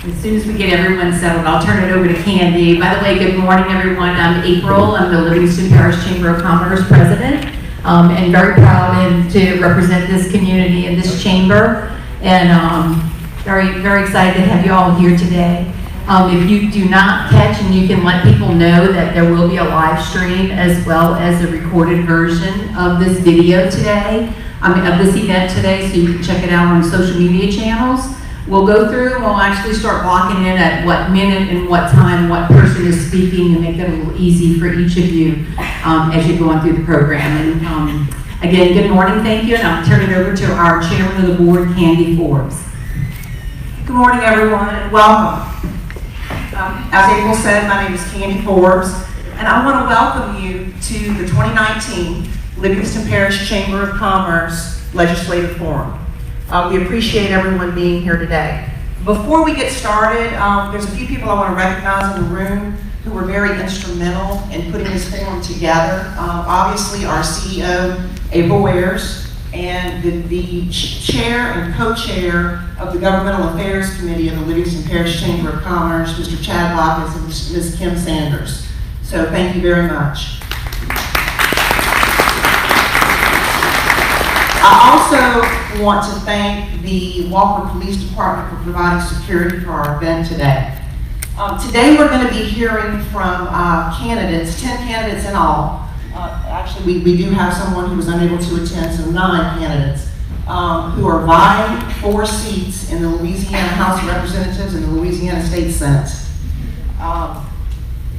As soon as we get everyone settled, I'll turn it over to Candy. By the way, good morning, everyone. I'm April. I'm the Livingston Parish Chamber of Commerce president, and very proud to represent this community and this chamber, and very, very excited to have you all here today. If you do not catch, and you can let people know that there will be a live stream as well as a recorded version of this video today, of this event today, so you can check it out on social media channels. We'll go through and we'll actually start blocking in at what minute and what time what person is speaking, and make that a little easy for each of you as you're going through the program. And again, good morning, thank you, and I'll turn it over to our chairman of the board, Candy Forbes. Good morning, everyone, and welcome. As April said, my name is Candy Forbes, and I want to welcome you to the 2019 Livingston Parish Chamber of Commerce Legislative Forum. We appreciate everyone being here today. Before we get started, there's a few people I want to recognize in the room who were very instrumental in putting this forum together. Obviously, our CEO, April Wares, and the chair and co-chair of the Governmental Affairs Committee of the Livingston Parish Chamber of Commerce, Mr. Chad Lockett and Ms. Kim Sanders. So thank you very much. I also want to thank the Walker Police Department for providing security for our event today. Today we're going to be hearing from candidates, 10 candidates in all. Actually, we do have someone who was unable to attend, so 9 candidates who are vying for seats in the Louisiana House of Representatives and the Louisiana State Senate. I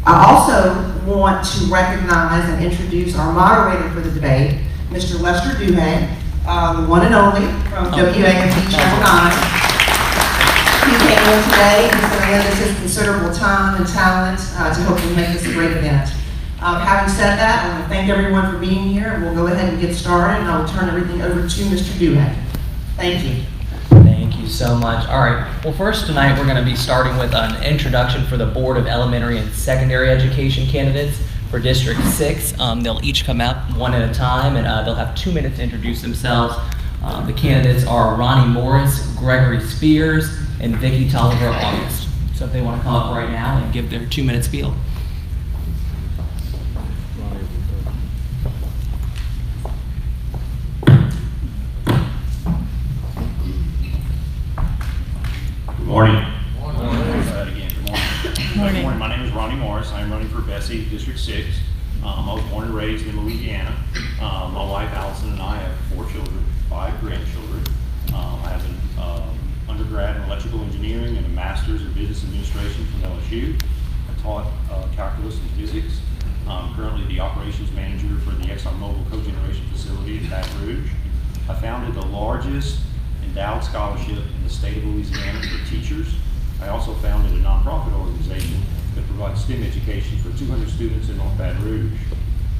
also want to recognize and introduce our moderator for the debate, Mr. Lester Duhigg, the one and only from WAMP Channel 9. He came in today. He's going to lend us his considerable time and talent to hopefully make this a great event. Having said that, I want to thank everyone for being here, and we'll go ahead and get started, and I will turn everything over to Mr. Duhigg. Thank you. Thank you so much. All right. Well, first tonight we're going to be starting with an introduction for the Board of Elementary and Secondary Education candidates for District 6. They'll each come out one at a time, and they'll have 2 minutes to introduce themselves. The candidates are Ronnie Morris, Gregory Spears, and Vicki Tolliver August. So if they want to come up right now and give their 2-minute spiel. Good morning. Morning. Good morning. My name is Ronnie Morris. I'm running for BESE District 6. I was born and raised in Louisiana. My wife Allison and I have 4 children, 5 grandchildren. I have an undergrad in electrical engineering and a master's in business administration from LSU. I taught calculus and physics. I'm currently the operations manager for the ExxonMobil cogeneration facility in Baton Rouge. I founded the largest endowed scholarship in the state of Louisiana for teachers. I also founded a nonprofit organization that provides STEM education for 200 students in North Baton Rouge.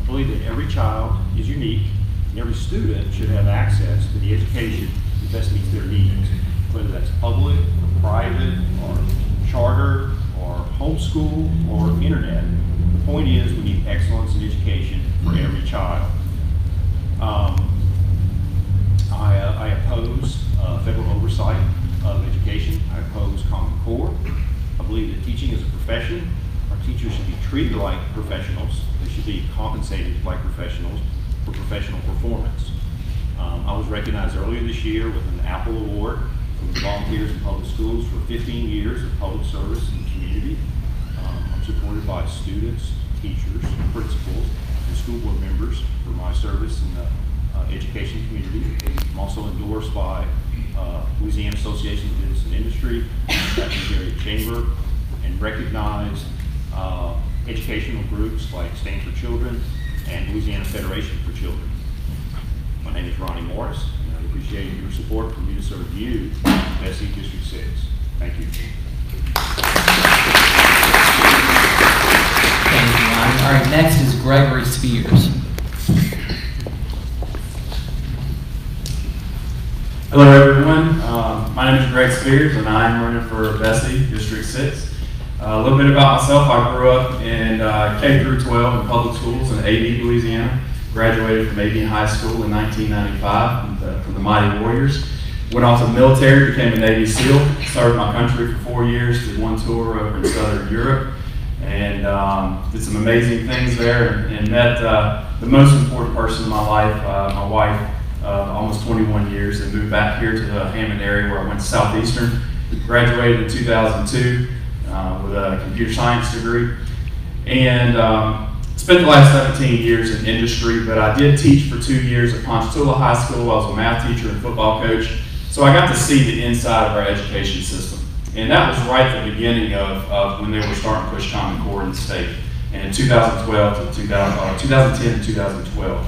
I believe that every child is unique, and every student should have access to the education that best meets their needs, whether that's public, or private, or charter, or homeschool, or internet. The point is we need excellence in education for every child. I oppose federal oversight of education. I oppose Common Core. I believe that teaching is a profession. Our teachers should be treated like professionals. They should be compensated like professionals for professional performance. I was recognized earlier this year with an Apple Award from the Volunteers in Public Schools for 15 years of public service in the community. I'm supported by students, teachers, principals, and school board members for my service in the education community. I'm also endorsed by Louisiana Association of Business and Industry, Secretariat Chamber, and recognized educational groups like Stand for Children and Louisiana Federation for Children. My name is Ronnie Morris, and I appreciate your support for me to serve you, BESE District 6. Thank you. Thank you, Ronnie. All right, next is Gregory Spears. Hello everyone, my name is Greg Spears and I'm running for BESE District 6. A little bit about myself, I grew up in K through 12 in public schools in AD, Louisiana. Graduated from AD High School in 1995 from the Mighty Warriors. Went off to the military, became a Navy SEAL, served my country for 4 years, did one tour over in Southern Europe, and did some amazing things there, and met the most important person in my life, my wife, almost 21 years, and moved back here to the Hammond area where I went to Southeastern. Graduated in 2002 with a computer science degree, and spent the last 17 years in industry, but I did teach for 2 years at Ponchatoula High School. I was a math teacher and football coach, so I got to see the inside of our education system. And that was right at the beginning of when they were starting to push Common Core in the state, and in 2010 to 2012.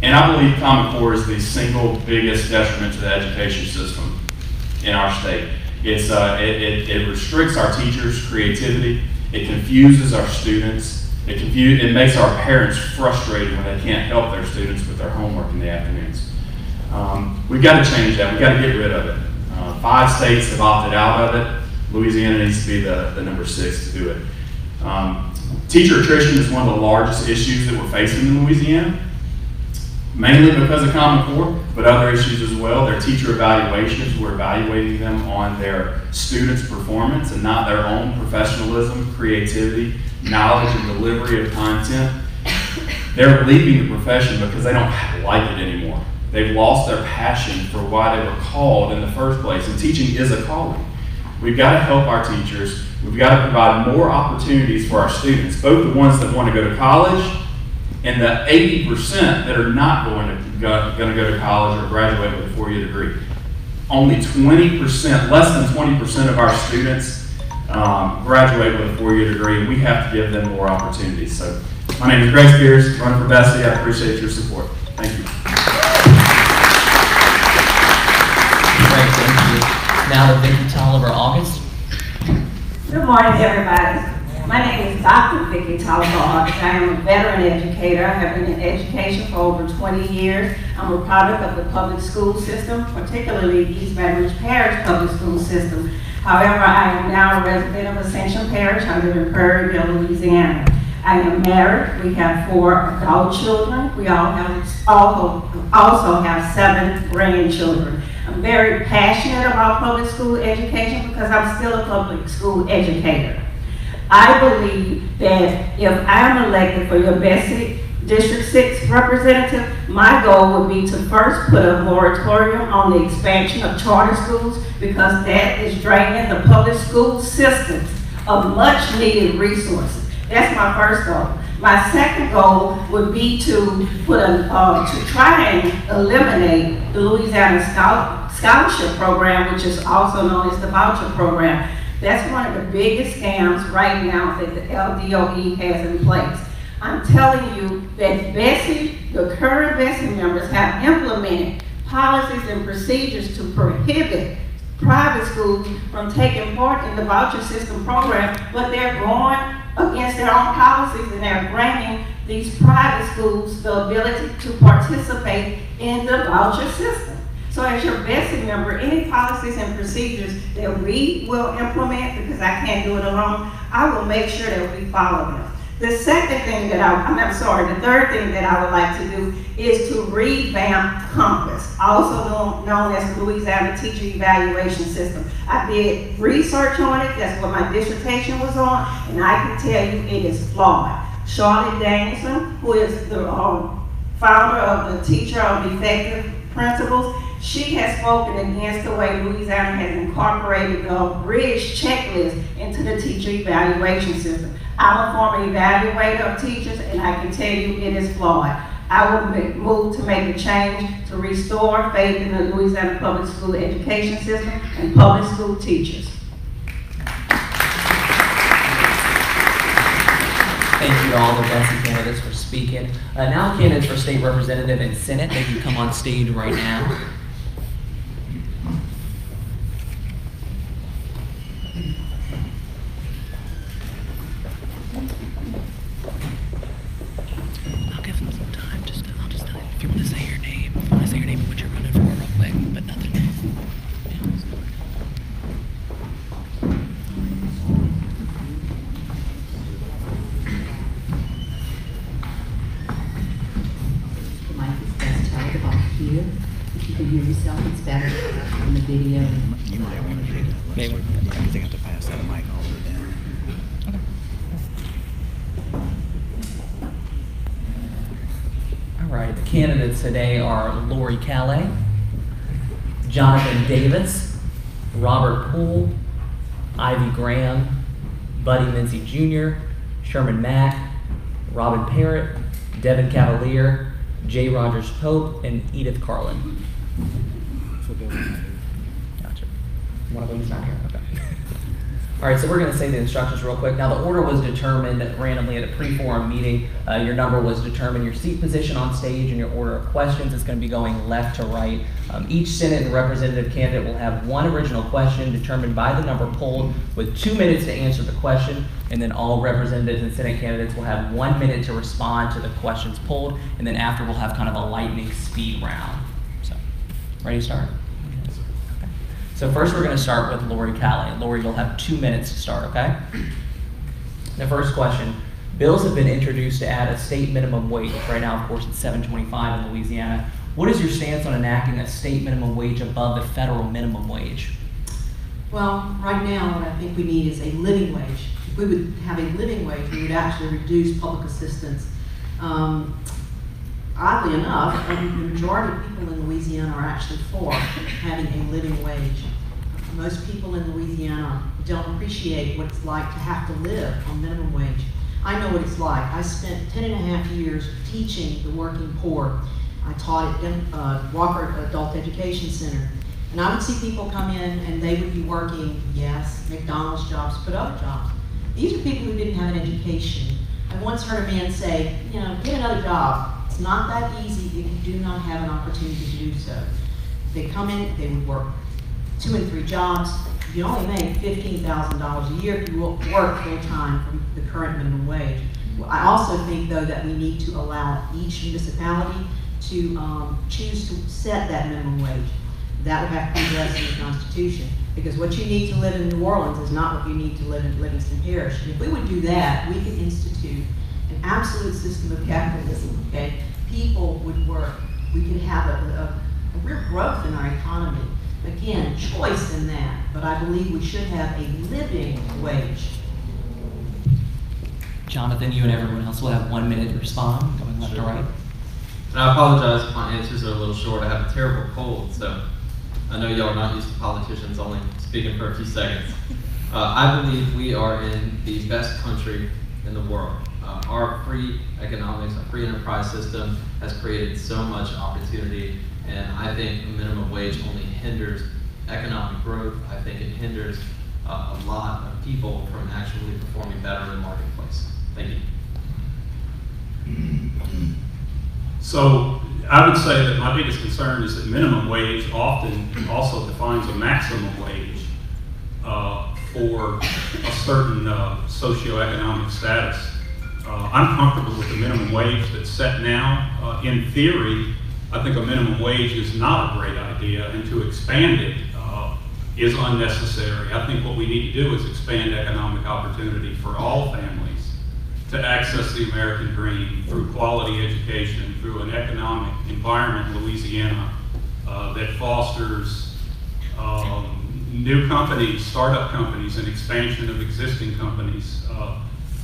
And I believe Common Core is the single biggest detriment to the education system in our state. It restricts our teachers' creativity. It confuses our students. It makes our parents frustrated when they can't help their students with their homework in the afternoons. We've got to change that. We've got to get rid of it. 5 states have opted out of it. Louisiana needs to be the number 6 to do it. Teacher attrition is one of the largest issues that we're facing in Louisiana, mainly because of Common Core, but other issues as well. Their teacher evaluations, we're evaluating them on their students' performance and not their own professionalism, creativity, knowledge, and delivery of content. They're leaving the profession because they don't like it anymore. They've lost their passion for why they were called in the first place, and teaching is a calling. We've got to help our teachers. We've got to provide more opportunities for our students, both the ones that want to go to college and the 80% that are not going to go to college or graduate with a 4-year degree. Only 20%, less than 20% of our students graduate with a 4-year degree, and we have to give them more opportunities. So, my name is Greg Spears, running for BESE. I appreciate your support. Thank you. Great, thank you. Now, Vicki Tolliver August. Good morning, everybody. My name is Dr. Vicki Tolliver August. I am a veteran educator. I have been in education for over 20 years. I'm a product of the public school system, particularly East Livingston Parish public school system. However, I am now a resident of Ascension Parish. I live in Prairieville, Louisiana. I am married. We have 4 adult children. We also have 7 grandchildren. I'm very passionate about public school education because I'm still a public school educator. I believe that if I'm elected for your BESE District 6 representative, my goal would be to first put a moratorium on the expansion of charter schools because that is draining the public school systems of much needed resources. That's my first goal. My second goal would be to try and eliminate the Louisiana Scholarship Program, which is also known as the voucher program. That's one of the biggest scams right now that the LDOE has in place. I'm telling you that BESE, the current BESE members have implemented policies and procedures to prohibit private schools from taking part in the voucher system program, but they're going against their own policies and they're granting these private schools the ability to participate in the voucher system. So as your BESE member, any policies and procedures that we will implement, because I can't do it alone, I will make sure that we follow them. The third thing that I would like to do is to revamp Compass, also known as the Louisiana Teacher Evaluation System. I did research on it, that's what my dissertation was on, and I can tell you it is flawed. Charlotte Danielson, who is the founder of the Teacher of Effective Principles, she has spoken against the way Louisiana has incorporated the bridge checklist into the teacher evaluation system. I'm a former evaluator of teachers, and I can tell you it is flawed. I will move to make a change to restore faith in the Louisiana public school education system and public school teachers. Thank you to all the BESE candidates for speaking. Now candidates for state representative and Senate, they can come on stage right now. I'll give them some time. I'll just tell you if you want to say your name. If you want to say your name and what you're running for real quick, but nothing. The mic is best held about here. If you can hear yourself, it's better. maybe. You might want to do that. Maybe. You have to pass that mic over then. All right, the candidates today are Lori Calais, Jonathan Davis, Robert Poole, Ivy Graham, Buddy Mincy Jr., Sherman Mack, Robin Parrott, Devin Cavalier, Jay Rogers Pope, and Edith Carlin. Gotcha. One of them is not here. Okay. All right, so we're going to say the instructions real quick. Now, the order was determined randomly at a pre-forum meeting. Your number was determined, your seat position on stage, and your order of questions is going to be going left to right. Each Senate and representative candidate will have one original question determined by the number polled with 2 minutes to answer the question, and then all representatives and Senate candidates will have 1 minute to respond to the questions polled, and then after we'll have kind of a lightning speed round. So, ready to start? Okay. So first we're going to start with Lori Calais. Lori, you'll have 2 minutes to start, okay? The first question. Bills have been introduced to add a state minimum wage. Right now, of course, it's $7.25 in Louisiana. What is your stance on enacting a state minimum wage above the federal minimum wage? Well, right now, what I think we need is a living wage. If we would have a living wage, we would actually reduce public assistance. Oddly enough, the majority of people in Louisiana are actually for having a living wage. Most people in Louisiana don't appreciate what it's like to have to live on minimum wage. I know what it's like. I spent 10.5 years teaching the working poor. I taught at Walker Adult Education Center. And I would see people come in and they would be working, yes, McDonald's jobs, but other jobs. These are people who didn't have an education. I once heard a man say, you know, get another job. It's not that easy if you do not have an opportunity to do so. They come in, they would work 2 and 3 jobs. You only make $15,000 a year if you work full-time from the current minimum wage. I also think, though, that we need to allow each municipality to choose to set that minimum wage. That would have to be addressed in the Constitution, because what you need to live in New Orleans is not what you need to live in Livingston Parish. And if we would do that, we could institute an absolute system of capitalism, okay? People would work. We could have a real growth in our economy. Again, choice in that, but I believe we should have a living wage. Jonathan, you and everyone else will have 1 minute to respond, going left to right. And I apologize if my answers are a little short. I have a terrible cold, so I know y'all are not used to politicians only speaking for a few seconds. I believe we are in the best country in the world. Our free economics, our free enterprise system has created so much opportunity, and I think a minimum wage only hinders economic growth. I think it hinders a lot of people from actually performing better in the marketplace. Thank you. So I would say that my biggest concern is that minimum wage often also defines a maximum wage for a certain socioeconomic status. I'm comfortable with the minimum wage that's set now. In theory, I think a minimum wage is not a great idea, and to expand it is unnecessary. I think what we need to do is expand economic opportunity for all families to access the American dream through quality education, through an economic environment in Louisiana that fosters new companies, startup companies, and expansion of existing companies.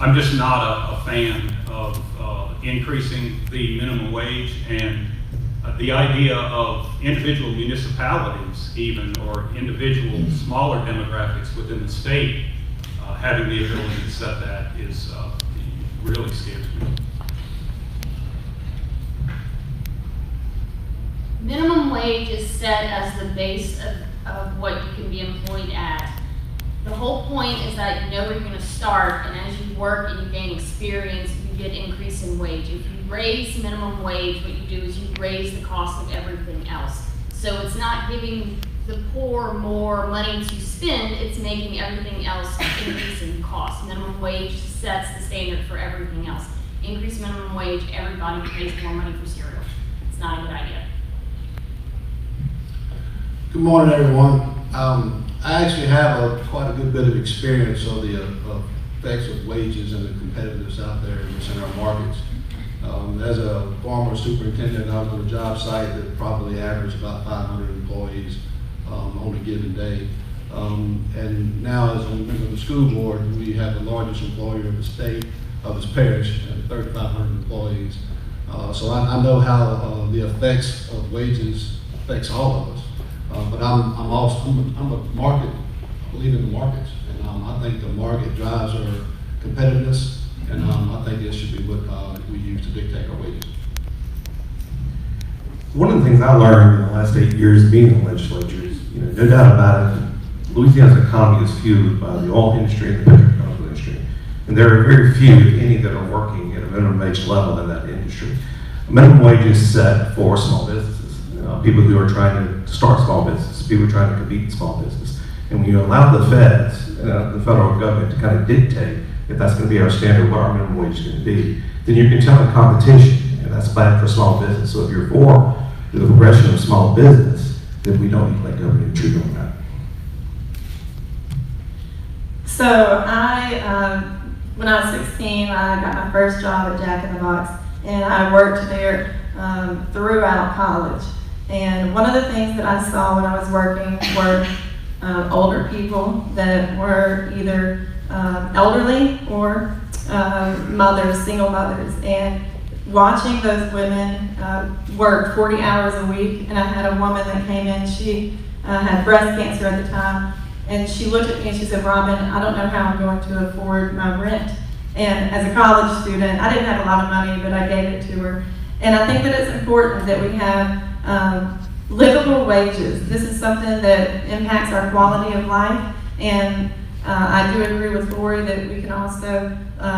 I'm just not a fan of increasing the minimum wage, and the idea of individual municipalities even, or individual smaller demographics within the state having the ability to set that is really scares me. Minimum wage is set as the base of what you can be employed at. The whole point is that you know where you're going to start, and as you work and you gain experience, you get increase in wage. If you raise minimum wage, what you do is you raise the cost of everything else. So it's not giving the poor more money to spend, it's making everything else increase in cost. Minimum wage sets the standard for everything else. Increase minimum wage, everybody pays more money for cereal. It's not a good idea. Good morning, everyone. I actually have quite a good bit of experience on the effects of wages and the competitiveness out there in our markets. As a former superintendent, I was on a job site that probably averaged about 500 employees. on a given day. And now, as a member of the school board, we have the largest employer of the state, of this parish, 3,500 employees. So I know how the effects of wages affects all of us. But I'm a market, I believe in the markets, and I think the market drives our competitiveness, and I think this should be what we use to dictate our wages. One of the things I learned in the last 8 years being in the legislature is, no doubt about it, Louisiana's economy is fueled by the oil industry and the petrochemical industry. And there are very few, if any, that are working at a minimum wage level in that industry. A minimum wage is set for small businesses, people who are trying to start small businesses, people who are trying to compete in small business. And when you allow the feds, the federal government, to kind of dictate if that's going to be our standard, what our minimum wage is going to be, then you can tell the competition, and that's bad for small business. So if you're for the progression of small business, then we don't need to let government intrude on that. So when I was 16, I got my first job at Jack in the Box, and I worked there throughout college. And one of the things that I saw when I was working were older people that were either elderly or mothers, single mothers, and watching those women work 40 hours a week. And I had a woman that came in, she had breast cancer at the time, and she looked at me and she said, "Robin, I don't know how I'm going to afford my rent." And as a college student, I didn't have a lot of money, but I gave it to her. And I think that it's important that we have livable wages. This is something that impacts our quality of life, and I do agree with Lori that we can also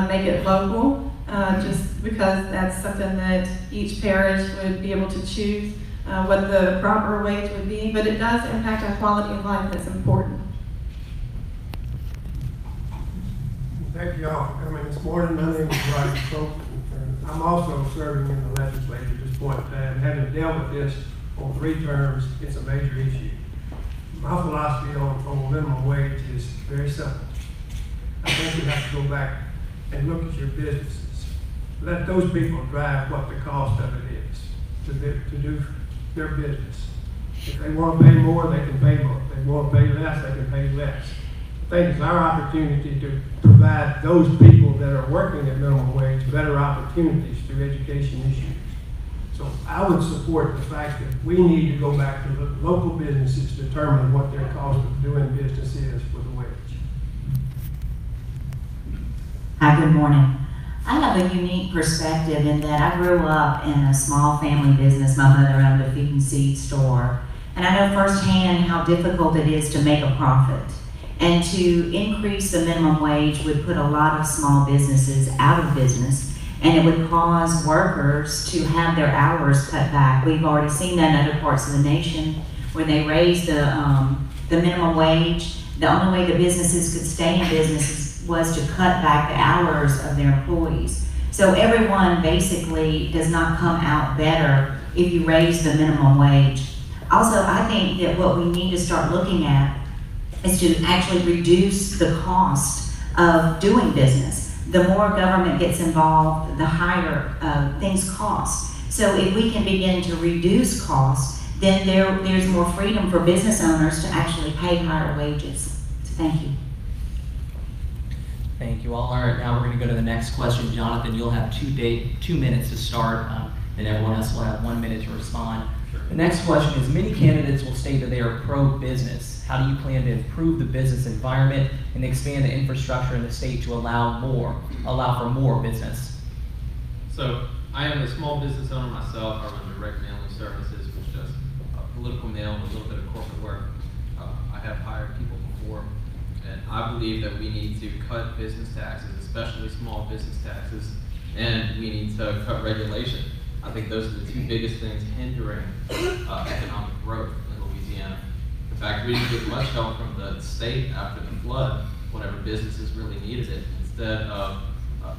make it local, just because that's something that each parish would be able to choose what the proper wage would be, but it does impact our quality of life. That's important. Thank you all for coming this morning. My name is brightest, and I'm also serving in the legislature at this point in time. Having dealt with this on 3 terms, it's a major issue. My philosophy on minimum wage is very simple. I think you have to go back and look at your businesses. Let those people drive what the cost of it is to do their business. If they want to pay more, they can pay more. If they want to pay less, they can pay less. I think it's our opportunity to provide those people that are working at minimum wage better opportunities through education issues. So I would support the fact that we need to go back to the local businesses to determine what their cost of doing business is for the wage. Hi, good morning. I have a unique perspective in that I grew up in a small family business. My mother owned a feed and seed store. And I know firsthand how difficult it is to make a profit. And to increase the minimum wage would put a lot of small businesses out of business, and it would cause workers to have their hours cut back. We've already seen that in other parts of the nation where they raised the minimum wage. The only way the businesses could stay in business was to cut back the hours of their employees. So everyone basically does not come out better if you raise the minimum wage. Also, I think that what we need to start looking at is to actually reduce the cost of doing business. The more government gets involved, the higher things cost. So if we can begin to reduce costs, then there's more freedom for business owners to actually pay higher wages. So thank you. Thank you all. All right, now we're going to go to the next question. Jonathan, you'll have 2 minutes to start, and everyone else will have 1 minute to respond. The next question is, many candidates will state that they are pro-business. How do you plan to improve the business environment and expand the infrastructure in the state to allow for more business? So I am a small business owner myself. I run direct mailing services, which does political mail and a little bit of corporate work. I have hired people before, and I believe that we need to cut business taxes, especially small business taxes, and we need to cut regulation. I think those are the 2 biggest things hindering economic growth in Louisiana. In fact, we didn't get much help from the state after the flood whenever businesses really needed it. Instead of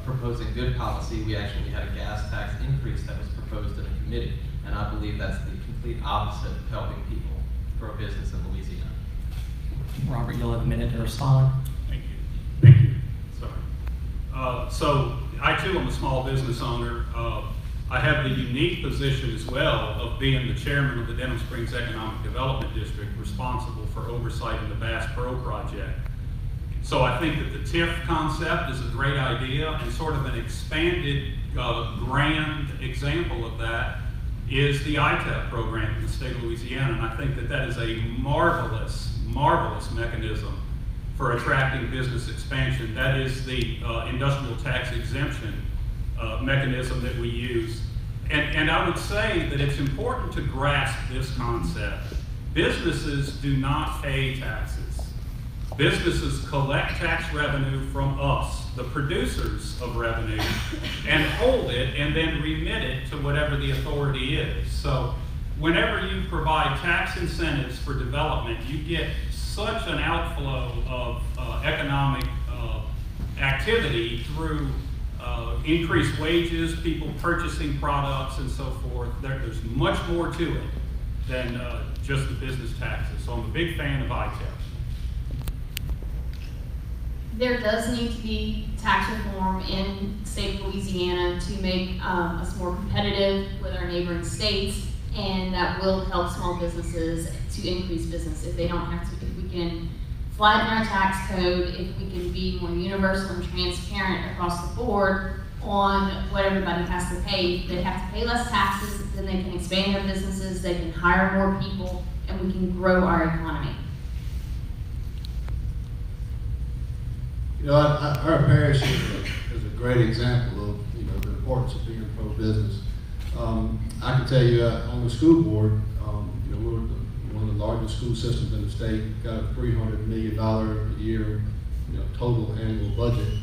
proposing good policy, we actually had a gas tax increase that was proposed in a committee. And I believe that's the complete opposite of helping people grow business in Louisiana. Robert, you'll have a minute to respond. Thank you. Thank you. Sorry. So I too am a small business owner. I have the unique position as well of being the chairman of the Denham Springs Economic Development District, responsible for oversight of the Bass Pro project. So I think that the TIF concept is a great idea, and sort of an expanded, grand example of that is the ITEP program in the state of Louisiana. And I think that that is a marvelous, marvelous mechanism for attracting business expansion. That is the industrial tax exemption mechanism that we use. And I would say that it's important to grasp this concept. Businesses do not pay taxes. Businesses collect tax revenue from us, the producers of revenue, and hold it and then remit it to whatever the authority is. So whenever you provide tax incentives for development, you get such an outflow of economic activity through increased wages, people purchasing products, and so forth. There's much more to it than just the business taxes. So I'm a big fan of ITEP. There does need to be tax reform in the state of Louisiana to make us more competitive with our neighboring states, and that will help small businesses to increase business. If they don't have to, if we can flatten our tax code, if we can be more universal and transparent across the board on what everybody has to pay. They have to pay less taxes, then they can expand their businesses, they can hire more people, and we can grow our economy. You know, our parish is a great example of, you know, the importance of being pro-business. I can tell you on the school board, you know, we're one of the largest school systems in the state, got a $300 million a year, you know, total annual budget.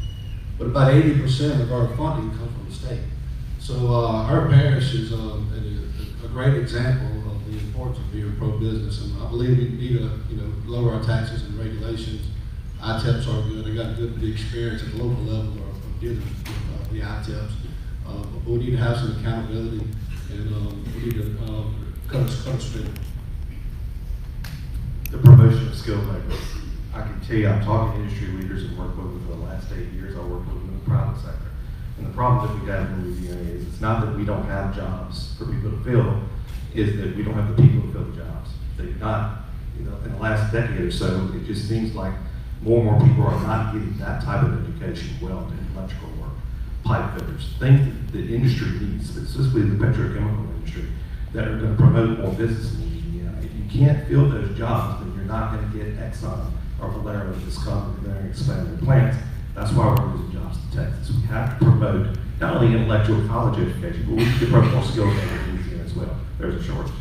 But about 80% of our funding comes from the state. So our parish is a great example of the importance of being pro-business. And I believe we need to, you know, lower our taxes and regulations. ITEPs are good. I got good experience at the local level of dealing with the ITEPs. But we need to have some accountability, and we need to cut a spending. The promotion of skilled labor. I can tell you, I'm talking to industry leaders and worked with them for the last 8 years. I worked with them in the private sector. And the problem that we have in Louisiana is it's not that we don't have jobs for people to fill, is that we don't have the people to fill the jobs. They've not, you know, in the last decade or so, it just seems like more and more people are not getting that type of education, welding, electrical work, pipe fitters, things that the industry needs, specifically the petrochemical industry, that are going to promote more business in Louisiana. If you can't fill those jobs, then you're not going to get Exxon or Valero just come there and expand their plants. That's why we're losing jobs to Texas. We have to promote not only intellectual college education, but we need to promote more skilled labor in Louisiana as well. There's a shortage.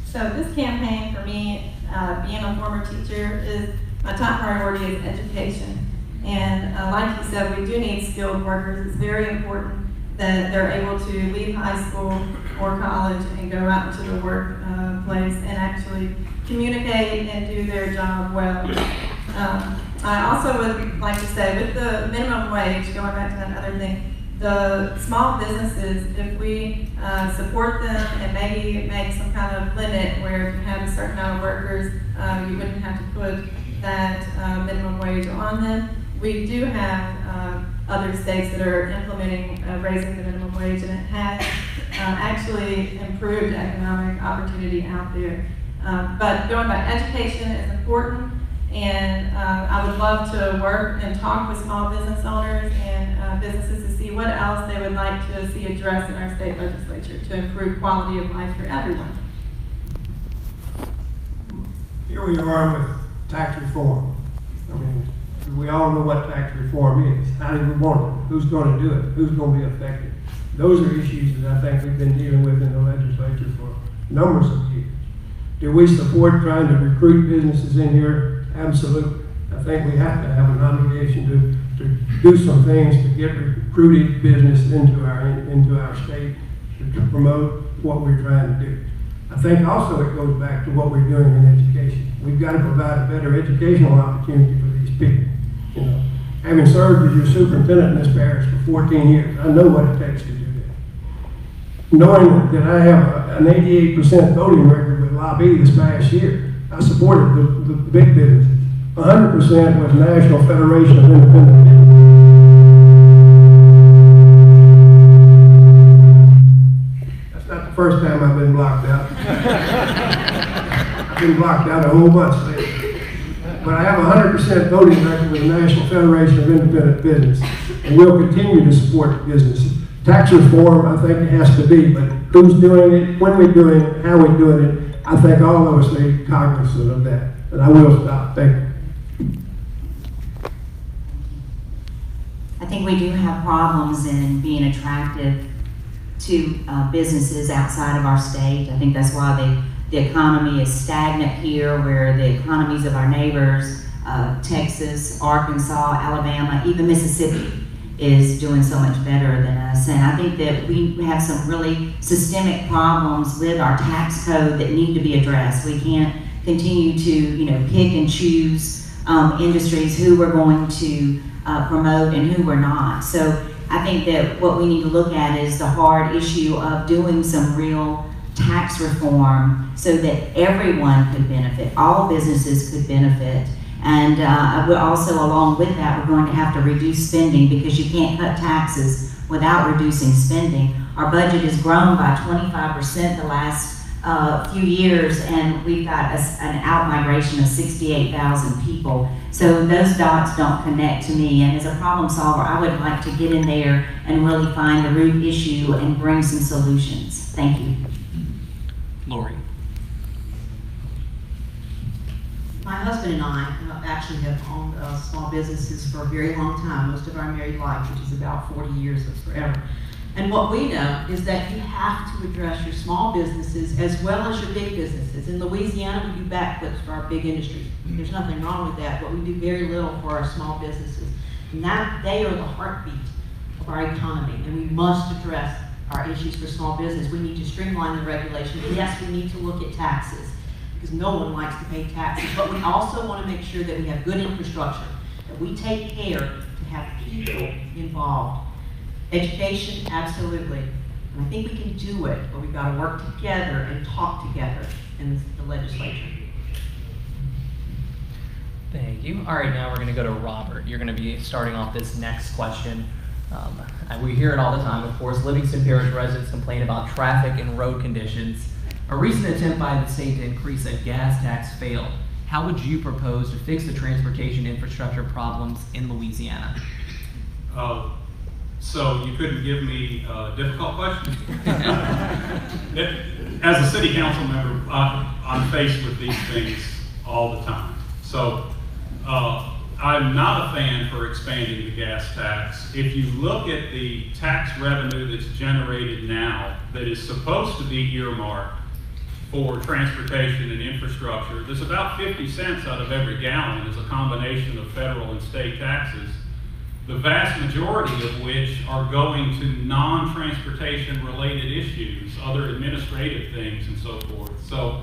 So this campaign for me, being a former teacher, is my top priority is education. And like you said, we do need skilled workers. It's very important that they're able to leave high school or college and go out into the workplace and actually communicate and do their job well. I also would like to say, with the minimum wage, going back to that other thing, the small businesses, if we support them and maybe make some kind of limit where if you have a certain amount of workers, you wouldn't have to put that minimum wage on them. We do have other states that are implementing raising the minimum wage, and it has actually improved economic opportunity out there. But going back, education is important, and I would love to work and talk with small business owners and businesses to see what else they would like to see addressed in our state legislature to improve quality of life for everyone. Here we are with tax reform. I mean, we all know what tax reform is. How do we want it? Who's going to do it? Who's going to be affected? Those are issues that I think we've been dealing with in the legislature for numbers of years. Do we support trying to recruit businesses in here? Absolutely. I think we have to have an obligation to do some things to get recruited business into our state to promote what we're trying to do. I think also it goes back to what we're doing in education. We've got to provide a better educational opportunity for these people. You know, having served as your superintendent in this parish for 14 years, I know what it takes to do that. Knowing that I have an 88% voting record with Lobby this past year, I supported the big businesses. 100% with National Federation of Independent Business. first time I've been blocked out. I've been blocked out a whole bunch lately. But I have a 100% voting record with the National Federation of Independent Business, and we'll continue to support business. Tax reform, I think it has to be, but who's doing it, when we're doing it, how we're doing it, I think all of us need cognizant of that. And I will stop. Thank you. I think we do have problems in being attractive to businesses outside of our state. I think that's why the economy is stagnant here, where the economies of our neighbors, Texas, Arkansas, Alabama, even Mississippi, is doing so much better than us. And I think that we have some really systemic problems with our tax code that need to be addressed. We can't continue to, pick and choose industries who we're going to promote and who we're not. So I think that what we need to look at is the hard issue of doing some real tax reform so that everyone could benefit, all businesses could benefit. And we're also, along with that, we're going to have to reduce spending, because you can't cut taxes without reducing spending. Our budget has grown by 25% the last few years, and we've got an out-migration of 68,000 people. So those dots don't connect to me, and as a problem solver, I would like to get in there and really find the root issue and bring some solutions. Thank you. Lori. My husband and I actually have owned small businesses for a very long time, most of our married life, which is about 40 years, that's forever. And what we know is that you have to address your small businesses as well as your big businesses. In Louisiana, we do backflips for our big industries. There's nothing wrong with that, but we do very little for our small businesses. And that, they are the heartbeat of our economy, and we must address our issues for small business. We need to streamline the regulations. Yes, we need to look at taxes, because no one likes to pay taxes, but we also want to make sure that we have good infrastructure, that we take care to have people involved. Education, absolutely. And I think we can do it, but we've got to work together and talk together in the legislature. Thank you. All right, now we're going to go to Robert. You're going to be starting off this next question. And we hear it all the time, of course. Livingston Parish residents complain about traffic and road conditions. A recent attempt by the state to increase a gas tax failed. How would you propose to fix the transportation infrastructure problems in Louisiana? So you couldn't give me a difficult question? As a city council member, I'm faced with these things all the time. So I'm not a fan for expanding the gas tax. If you look at the tax revenue that's generated now that is supposed to be earmarked for transportation and infrastructure, there's about 50 cents out of every gallon as a combination of federal and state taxes, the vast majority of which are going to non-transportation related issues, other administrative things and so forth. So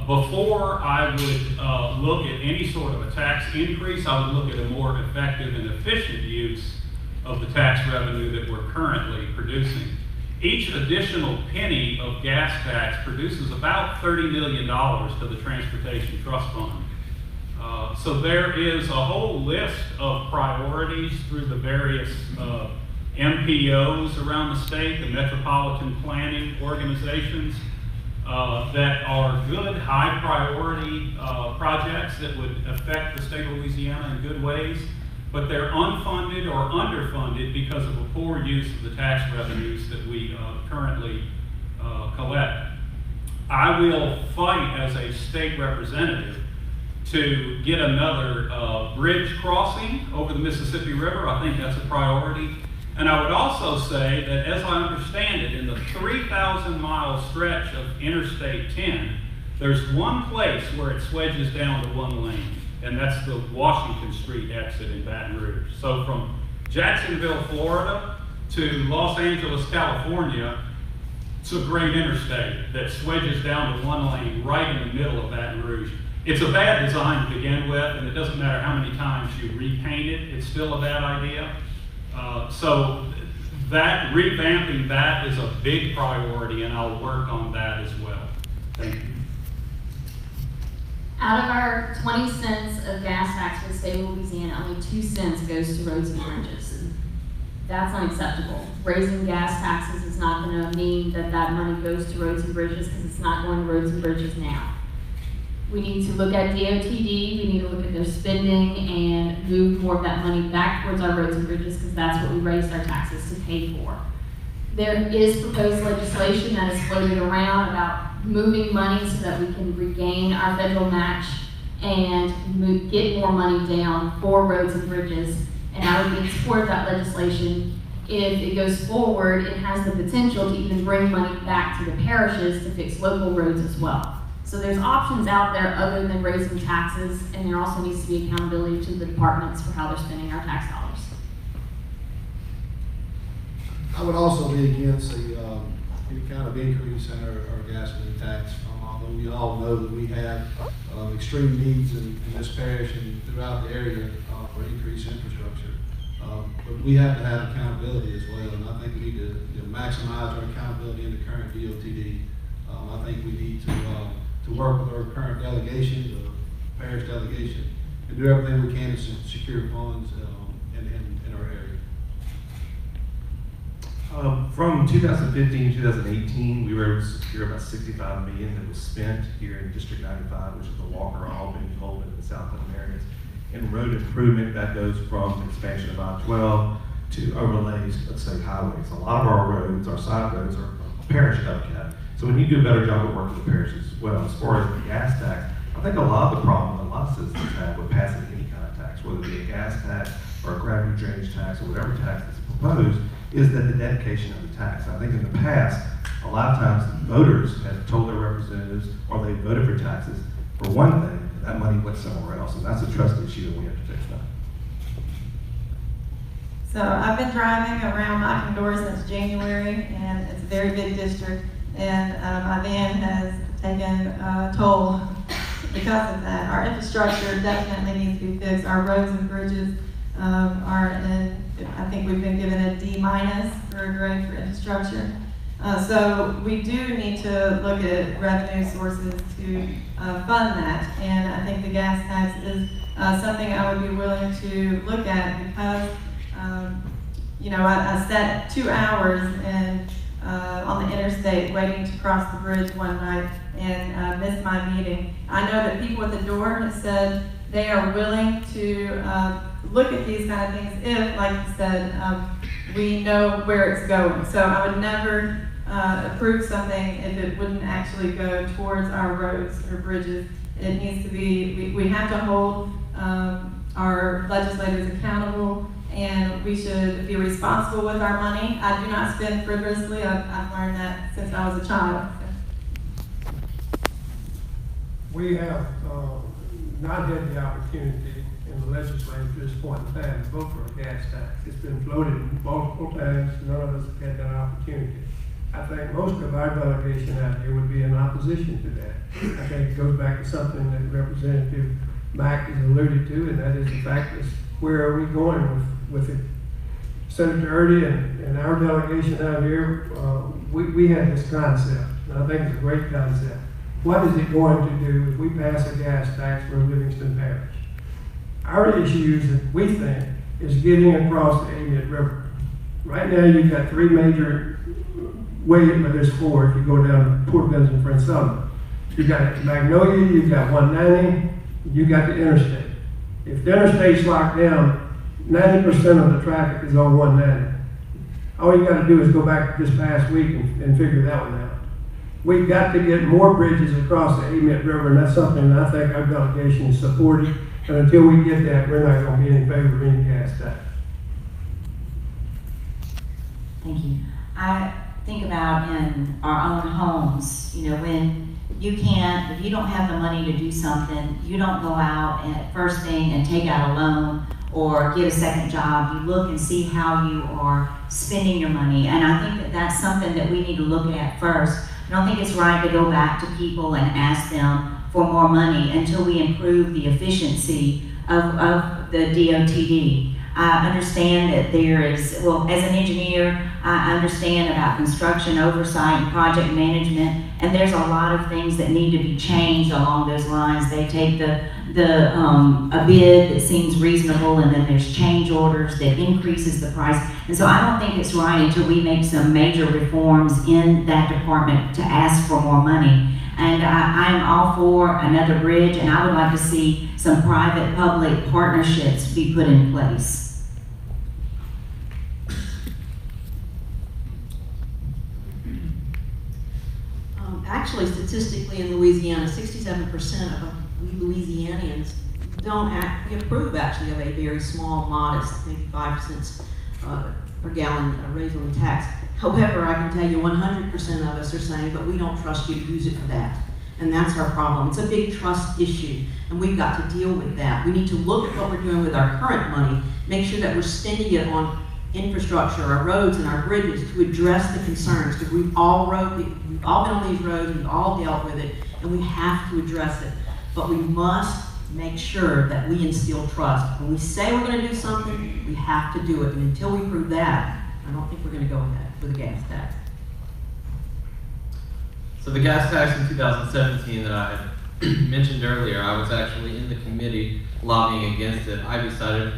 before I would look at any sort of a tax increase, I would look at a more effective and efficient use of the tax revenue that we're currently producing. Each additional penny of gas tax produces about $30 million to the Transportation Trust Fund. So there is a whole list of priorities through the various MPOs around the state, the metropolitan planning organizations, that are good, high priority projects that would affect the state of Louisiana in good ways, but they're unfunded or underfunded because of a poor use of the tax revenues that we currently collect. I will fight as a state representative to get another bridge crossing over the Mississippi River. I think that's a priority. And I would also say that, as I understand it, in the 3,000-mile stretch of Interstate 10, there's one place where it swedges down to one lane, and that's the Washington Street exit in Baton Rouge. So from Jacksonville, Florida to Los Angeles, California, it's a great interstate that swedges down to one lane right in the middle of Baton Rouge. It's a bad design to begin with, and it doesn't matter how many times you repaint it, it's still a bad idea. So that revamping that is a big priority, and I'll work on that as well. Thank you. Out of our 20 cents of gas tax for the state of Louisiana, only 2 cents goes to roads and bridges. That's unacceptable. Raising gas taxes is not gonna mean that that money goes to roads and bridges, because it's not going to roads and bridges now. We need to look at DOTD, we need to look at their spending and move more of that money back towards our roads and bridges, because that's what we raised our taxes to pay for. There is proposed legislation that is floated around about moving money so that we can regain our federal match and get more money down for roads and bridges. And I would be in support of that legislation. If it goes forward, it has the potential to even bring money back to the parishes to fix local roads as well. So there's options out there other than raising taxes, and there also needs to be accountability to the departments for how they're spending our tax dollars. I would also be against the kind of increase in our gasoline tax. Although we all know that we have extreme needs in this parish and throughout the area for increased infrastructure. But we have to have accountability as well, and I think we need to maximize our accountability in the current DOTD. I think we need to work with our current delegation, the parish delegation, and do everything we can to secure funds in our area. From 2015 to 2018, we were able to secure about $65 million that was spent here in District 95, which is the Walker, Albany, Holden, and South Clinton areas. In road improvement, that goes from expansion of I-12 to overlays, let's say highways. A lot of our roads, our side roads, are parish hubcap. So we need to do a better job of working with the parishes as well. As far as the gas tax, I think a lot of the problem that a lot of citizens have with passing any kind of tax, whether it be a gas tax or a gravity drainage tax or whatever tax that's proposed, is that the dedication of the tax. I think in the past, a lot of times voters have told their representatives, or they voted for taxes for one thing, and that money went somewhere else, and that's a trust issue that we have to fix now. So I've been driving around Mockingdore since January, and it's a very big district, and my van has taken a toll because of that. Our infrastructure definitely needs to be fixed. Our roads and bridges are in, I think we've been given a D- for a grade for infrastructure. So we do need to look at revenue sources to fund that, and I think the gas tax is something I would be willing to look at because, you know, I sat 2 hours and on the interstate waiting to cross the bridge one night and missed my meeting. I know that people at the door have said they are willing to look at these kind of things if, like you said, we know where it's going. So I would never approve something if it wouldn't actually go towards our roads or bridges. It needs to be, we have to hold our legislators accountable, and we should be responsible with our money. I do not spend frivolously. I've learned that since I was a child. We have not had the opportunity in the legislature at this point in time to vote for a gas tax. It's been floated multiple times. None of us have had that opportunity. I think most of our delegation out here would be in opposition to that. I think it goes back to something that Representative Mack has alluded to, and that is the fact is, where are we going with it? Senator Erdy and our delegation out here, we had this concept, and I think it's a great concept. What is it going to do if we pass a gas tax for Livingston Parish? Our issues that we think is getting across the Amiot River. Right now you've got 3 major ways, but there's 4 if you go down to Port Benson for Summer. You've got Magnolia, you've got 190, you've got the interstate. If the interstate's locked down, 90% of the traffic is on 190. All you got to do is go back to this past week and figure that one out. We've got to get more bridges across the Amiot River, and that's something that I think our delegation is supporting. And until we get that, we're not going to be in favor of any gas tax. Thank you. I think about in our own homes, you know, when you can't, if you don't have the money to do something, you don't go out and first thing and take out a loan or get a second job. You look and see how you are spending your money. And I think that that's something that we need to look at first. I don't think it's right to go back to people and ask them for more money until we improve the efficiency of the DOTD. I understand that there is, well, as an engineer, I understand about construction oversight and project management, and there's a lot of things that need to be changed along those lines. They take a bid that seems reasonable, and then there's change orders that increases the price. And so I don't think it's right until we make some major reforms in that department to ask for more money. And I'm all for another bridge, and I would like to see some private-public partnerships be put in place. Actually, statistically in Louisiana, 67% of Louisianians don't approve actually of a very small, modest, maybe 5 cents per gallon raise on the tax. However, I can tell you 100% of us are saying, but we don't trust you to use it for that. And that's our problem. It's a big trust issue, and we've got to deal with that. We need to look at what we're doing with our current money, make sure that we're spending it on infrastructure, our roads and our bridges to address the concerns, because we've all been on these roads, we've all dealt with it, and we have to address it. But we must make sure that we instill trust. When we say we're going to do something, we have to do it. And until we prove that, I don't think we're going to go with the gas tax. So the gas tax in 2017 that I had mentioned earlier, I was actually in the committee lobbying against it. I decided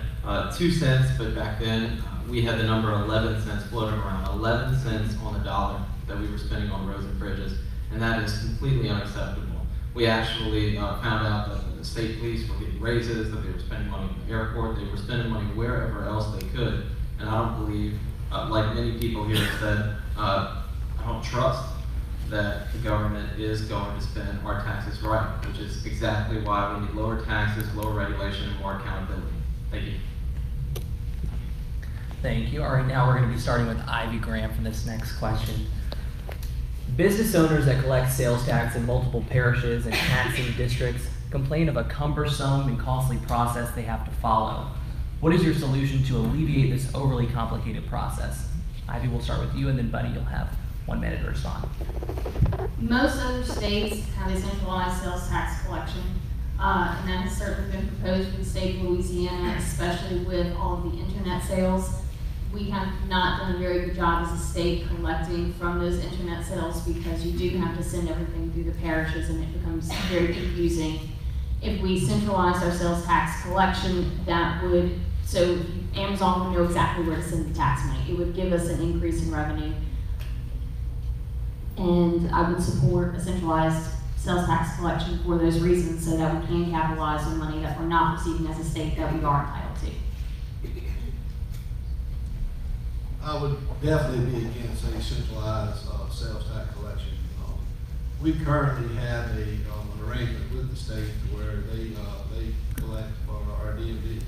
2 cents, but back then we had the number 11 cents floating around. 11 cents on the dollar that we were spending on roads and bridges, and that is completely unacceptable. We actually found out that the state police were getting raises, that they were spending money in the airport, they were spending money wherever else they could, and I don't believe, like many people here have said, I don't trust that the government is going to spend our taxes right, which is exactly why we need lower taxes, lower regulation, and more accountability. Thank you. Thank you. All right, now we're going to be starting with Ivy Graham for this next question. Business owners that collect sales tax in multiple parishes and taxing districts complain of a cumbersome and costly process they have to follow. What is your solution to alleviate this overly complicated process? Ivy, we'll start with you, and then Buddy, you'll have 1 minute to respond. Most other states have a centralized sales tax collection, and that has certainly been proposed in the state of Louisiana, especially with all of the internet sales. We have not done a very good job as a state collecting from those internet sales, because you do have to send everything through the parishes, and it becomes very confusing. If we centralized our sales tax collection, that would, so Amazon would know exactly where to send the tax money. It would give us an increase in revenue. And I would support a centralized sales tax collection for those reasons, so that we can capitalize on money that we're not receiving as a state that we are entitled to. I would definitely be against a centralized sales tax collection. We currently have an arrangement with the state where they collect for our DMV,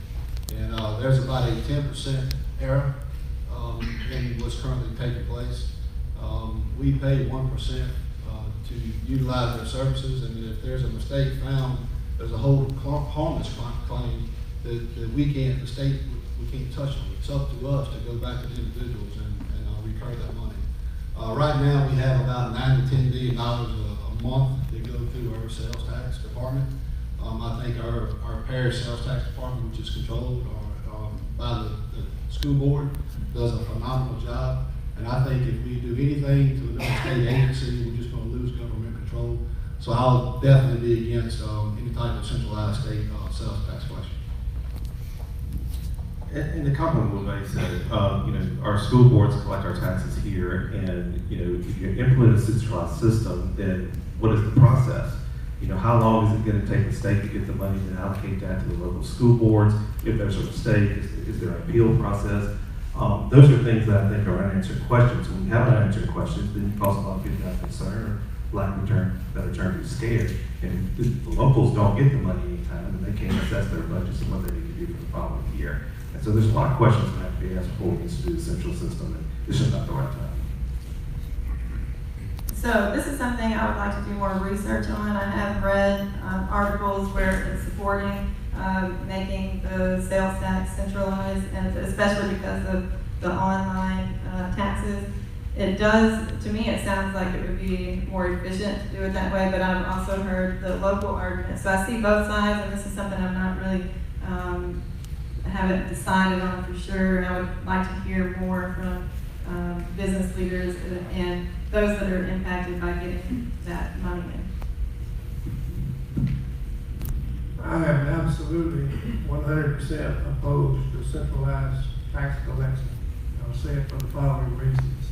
and there's about a 10% error in what's currently taking place. We pay 1% to utilize their services, and if there's a mistake found, there's a whole harmless claim that we can't, the state, we can't touch them. It's up to us to go back to the individuals and recover that money. Right now, we have about $9 to $10 billion a month that go through our sales tax department. I think our parish sales tax department, which is controlled by the school board, does a phenomenal job. And I think if we do anything to another state agency, we're just going to lose government control. So I'll definitely be against any type of centralized state sales tax collection. And the compliment what they said, our school boards collect our taxes here, and if you implement a centralized system, then what is the process? How long is it going to take the state to get the money and allocate that to the local school boards? If there's a mistake, is there an appeal process? Those are things that I think are unanswered questions. When you have unanswered questions, then you cause a lot of people to have concern, or lack of better term, be scared. And the locals don't get the money anytime, and they can't assess their budgets and what they need to do for the following year. And so there's a lot of questions that have to be asked before we can do the central system, and it's just not the right time. So this is something I would like to do more research on. I have read articles where it's supporting making the sales tax centralized, and especially because of the online taxes. It does, to me, it sounds like it would be more efficient to do it that way, but I've also heard the local argument. So I see both sides, and this is something I'm not really haven't decided on for sure. I would like to hear more from business leaders and those that are impacted by getting that money in. I am absolutely 100% opposed to centralized tax collection. I'll say it for the following reasons.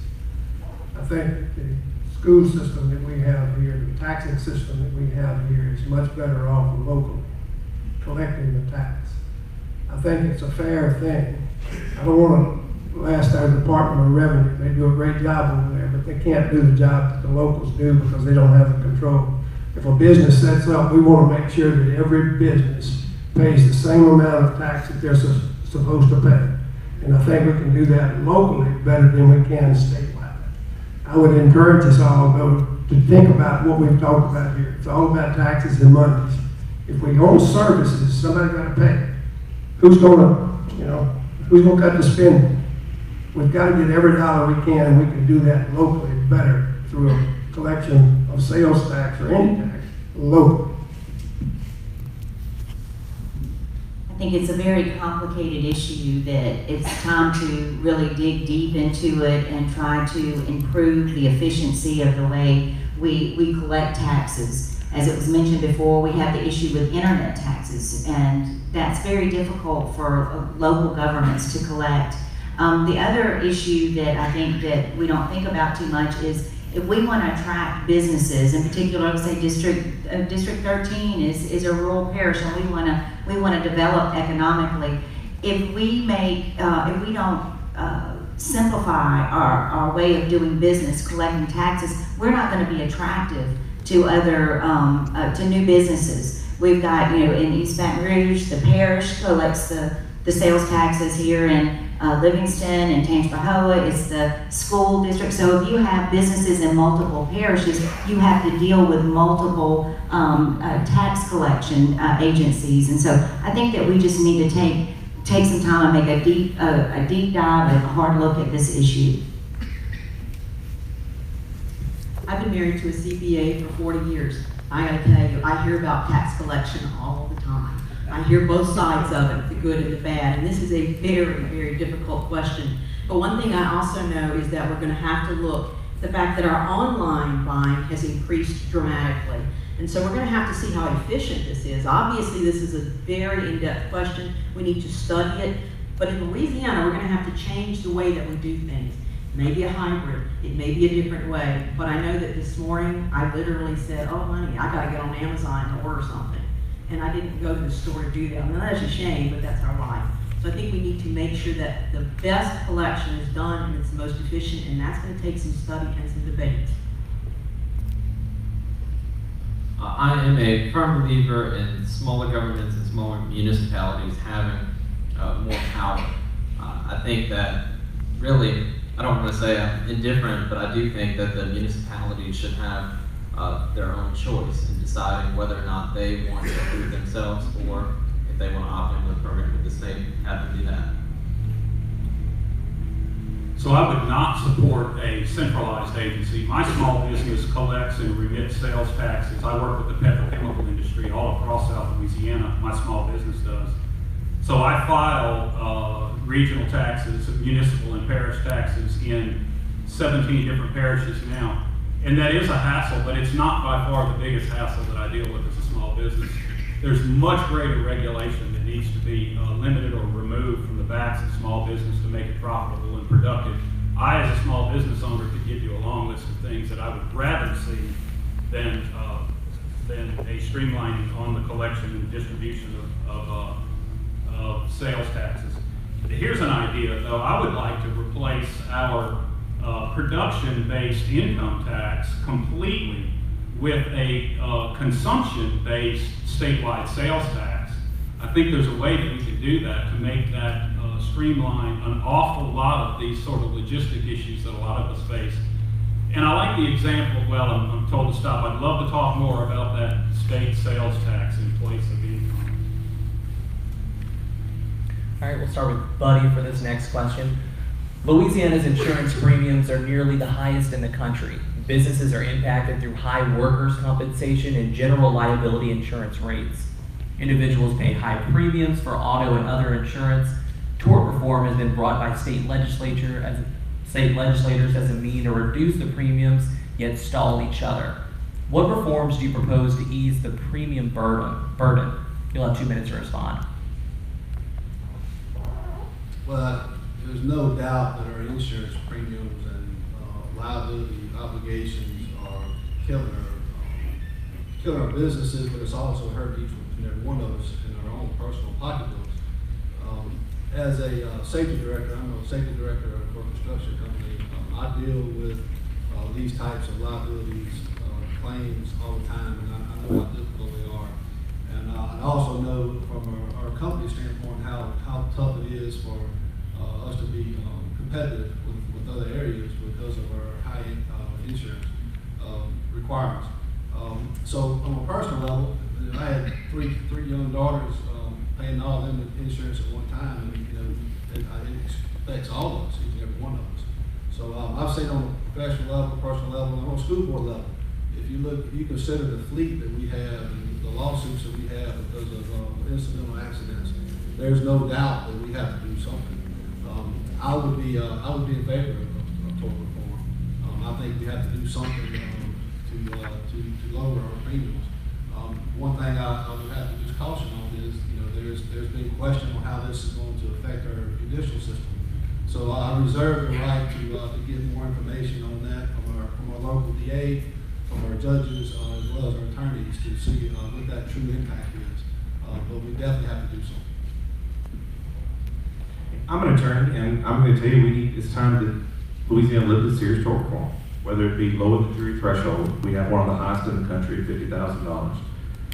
I think the school system that we have here, the taxing system that we have here is much better off locally, collecting the tax. I think it's a fair thing. I don't want to last our Department of Revenue. They do a great job over there, but they can't do the job that the locals do because they don't have the control. If a business sets up, we want to make sure that every business pays the same amount of tax that they're supposed to pay. And I think we can do that locally better than we can statewide. I would encourage us all, though, to think about what we've talked about here. It's all about taxes and monies. If we own services, somebody got to pay. Who's going to cut the spending? We've got to get every dollar we can, and we can do that locally better through a collection of sales tax or any tax locally. I think it's a very complicated issue that it's time to really dig deep into it and try to improve the efficiency of the way we collect taxes. As it was mentioned before, we have the issue with internet taxes, and that's very difficult for local governments to collect. The other issue that I think that we don't think about too much is if we want to attract businesses, in particular, let's say District 13 is a rural parish, and we want to develop economically. If we don't simplify our way of doing business, collecting taxes, we're not going to be attractive to other to new businesses. We've got, in East Baton Rouge, the parish collects the sales taxes here in Livingston and Tangipahoa. It's the school district. So if you have businesses in multiple parishes, you have to deal with multiple tax collection agencies. And so I think that we just need to take some time and make a deep dive and a hard look at this issue. I've been married to a CPA for 40 years. I gotta tell you, I hear about tax collection all the time. I hear both sides of it, the good and the bad, and this is a very, very difficult question. But one thing I also know is that we're gonna have to look at the fact that our online buying has increased dramatically. And so we're gonna have to see how efficient this is. Obviously, this is a very in-depth question. We need to study it. But in Louisiana, we're gonna have to change the way that we do things. Maybe a hybrid, it may be a different way, but I know that this morning I literally said, oh honey, I gotta get on Amazon and order something. And I didn't go to the store to do that. Now that's a shame, but that's our life. So I think we need to make sure that the best collection is done and it's the most efficient, and that's gonna take some study and some debate. I am a firm believer in smaller governments and smaller municipalities having more power. I think that really, I don't want to say I'm indifferent, but I do think that the municipalities should have their own choice in deciding whether or not they want to do it themselves, or if they want to opt into a program with the state, have them do that. So I would not support a centralized agency. My small business collects and remits sales taxes. I work with the petrochemical industry all across South Louisiana. My small business does. So I file regional taxes, municipal and parish taxes in 17 different parishes now. And that is a hassle, but it's not by far the biggest hassle that I deal with as a small business. There's much greater regulation that needs to be limited or removed from the backs of small business to make it profitable and productive. I, as a small business owner, could give you a long list of things that I would rather see than a streamlining on the collection and distribution of sales taxes. Here's an idea, though. I would like to replace our production-based income tax completely with a consumption-based statewide sales tax. I think there's a way that we can do that to make that streamline an awful lot of these sort of logistic issues that a lot of us face. And I like the example, well, I'm told to stop. I'd love to talk more about that state sales tax in place of income. All right, we'll start with Buddy for this next question. Louisiana's insurance premiums are nearly the highest in the country. Businesses are impacted through high workers' compensation and general liability insurance rates. Individuals pay high premiums for auto and other insurance. Tort reform has been brought by state legislators as a mean to reduce the premiums, yet stall each other. What reforms do you propose to ease the premium burden? You'll have 2 minutes to respond. Well, there's no doubt that our insurance premiums and liability obligations are killing our businesses, but it's also hurt each and every one of us in our own personal pocketbooks. As a safety director, I'm a safety director for a construction company. I deal with these types of liabilities, claims all the time, and I know how difficult they are. And I also know from our company standpoint how tough it is for us to be competitive with other areas because of our high insurance requirements. So on a personal level, I had three young daughters, paying all them with insurance at one time, and it affects all of us, each and every one of us. So I've seen on a professional level, personal level, and on a school board level, if you consider the fleet that we have and the lawsuits that we have because of incidental accidents, there's no doubt that we have to do something. I would be in favor of tort reform. I think we have to do something to lower our premiums. One thing I would have to just caution on is, there's been question on how this is going to affect our judicial system. So I reserve the right to get more information on that from our local DA, from our judges, as well as our attorneys to see what that true impact is. But we definitely have to do something. I'm an attorney, and I'm going to tell you it's time that Louisiana lived a serious tort reform. Whether it be lower the jury threshold, we have one of the highest in the country at $50,000.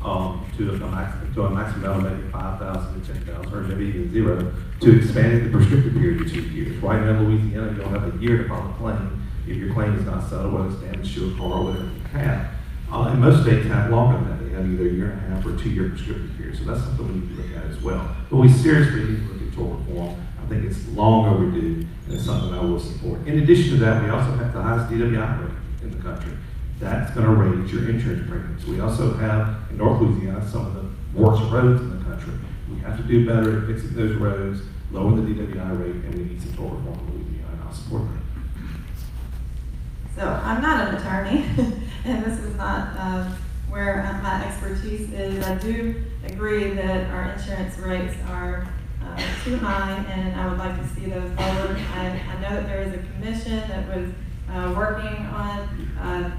To a maximum of maybe 5,000 to 10,000, or maybe even zero, to expand the prescriptive period to 2 years. Right now in Louisiana, you don't have a year to file a claim if your claim is not settled, whether it's damage to a car or whatever you have. And most states have longer than that. They have either a year and a half or a 2 year prescriptive period. So that's something we need to look at as well. But we seriously need to look at tort reform. I think it's long overdue, and it's something I will support. In addition to that, we also have the highest DWI rate in the country. That's going to raise your insurance premiums. We also have, in North Louisiana, some of the worst roads in the country. We have to do better at fixing those roads, lower the DWI rate, and we need some tort reform in Louisiana, and I'll support that. So I'm not an attorney, and this is not where my expertise is. I do agree that our insurance rates are too high, and I would like to see those lowered. I know that there is a commission that was working on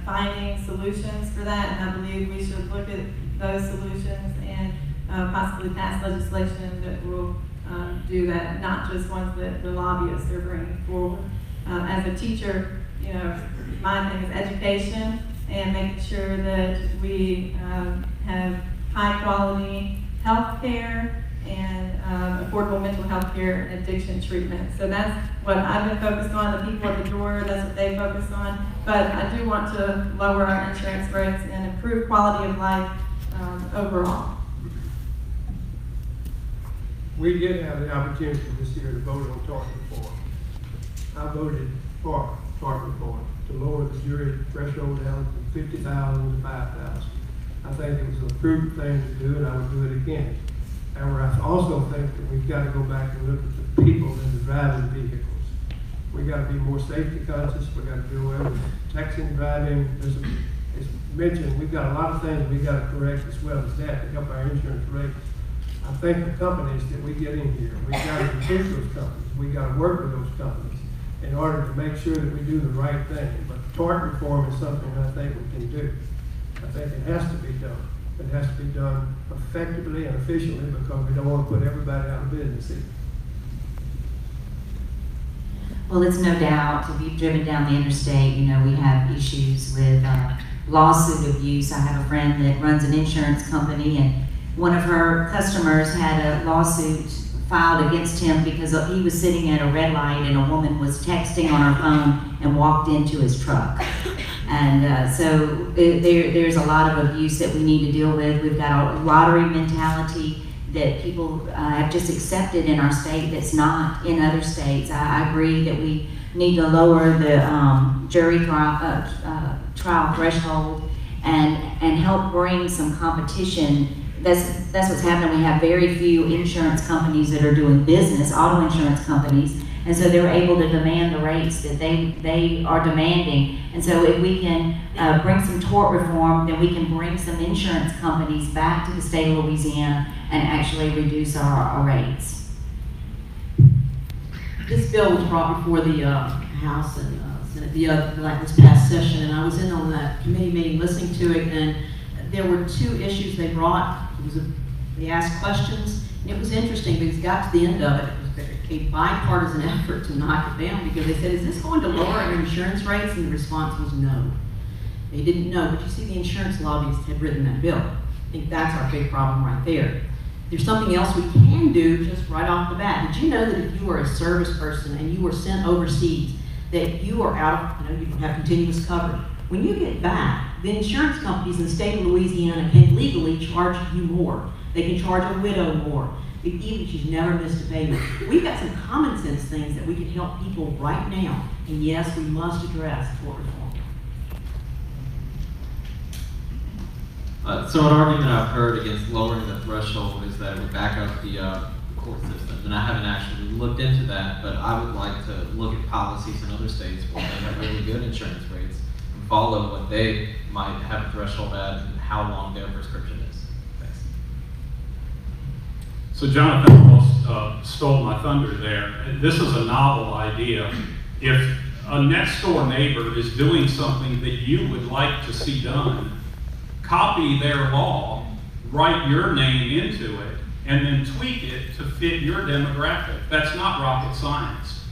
finding solutions for that, and I believe we should look at those solutions and possibly pass legislation that will do that, not just ones that the lobbyists are bringing forward. As a teacher, my thing is education and making sure that we have high quality health care and affordable mental health care and addiction treatment. So that's what I've been focused on. The people at the door, that's what they focus on. But I do want to lower our insurance rates and improve quality of life overall. We did have the opportunity this year to vote on tort reform. I voted for tort reform to lower the jury threshold down from 50,000 to 5,000. I think it was a prudent thing to do, and I would do it again. However, I also think that we've got to go back and look at the people in the driving vehicles. We've got to be more safety conscious. We've got to do away with texting, driving. It's mentioned, we've got a lot of things we've got to correct as well as that to help our insurance rates. I think the companies that we get in here, we've got to protect those companies. We've got to work with those companies in order to make sure that we do the right thing. But tort reform is something I think we can do. I think it has to be done. It has to be done effectively and efficiently because we don't want to put everybody out of business either. Well, it's no doubt, if you've driven down the interstate, we have issues with lawsuit abuse. I have a friend that runs an insurance company, and one of her customers had a lawsuit filed against him because he was sitting at a red light and a woman was texting on her phone and walked into his truck. And so there's a lot of abuse that we need to deal with. We've got a lottery mentality that people have just accepted in our state that's not in other states. I agree that we need to lower the jury trial threshold and help bring some competition that's what's happening. We have very few insurance companies that are doing business, auto insurance companies, and so they're able to demand the rates that they are demanding. And so if we can bring some tort reform, then we can bring some insurance companies back to the state of Louisiana and actually reduce our rates. This bill was brought before the House and Senate like this past session, and I was in on that committee meeting listening to it, and there were two issues they brought. They asked questions, and it was interesting because it got to the end of it. It was a bipartisan effort to knock it down because they said, is this going to lower our insurance rates? And the response was no. They didn't know, but you see the insurance lobbyists had written that bill. I think that's our big problem right there. There's something else we can do just right off the bat. Did you know that if you are a service person and you were sent overseas, that you are out of, you don't have continuous coverage. When you get back, the insurance companies in the state of Louisiana can legally charge you more. They can charge a widow more, even if she's never missed a payment. We've got some common sense things that we can help people right now. And yes, we must address tort reform. So an argument I've heard against lowering the threshold is that it would back up the court system. And I haven't actually looked into that, but I would like to look at policies in other states where they have really good insurance rates and follow what they might have a threshold at and how long their prescription is. Thanks. So Jonathan almost stole my thunder there. This is a novel idea. If a next door neighbor is doing something that you would like to see done, copy their law, write your name into it, and then tweak it to fit your demographic. That's not rocket science.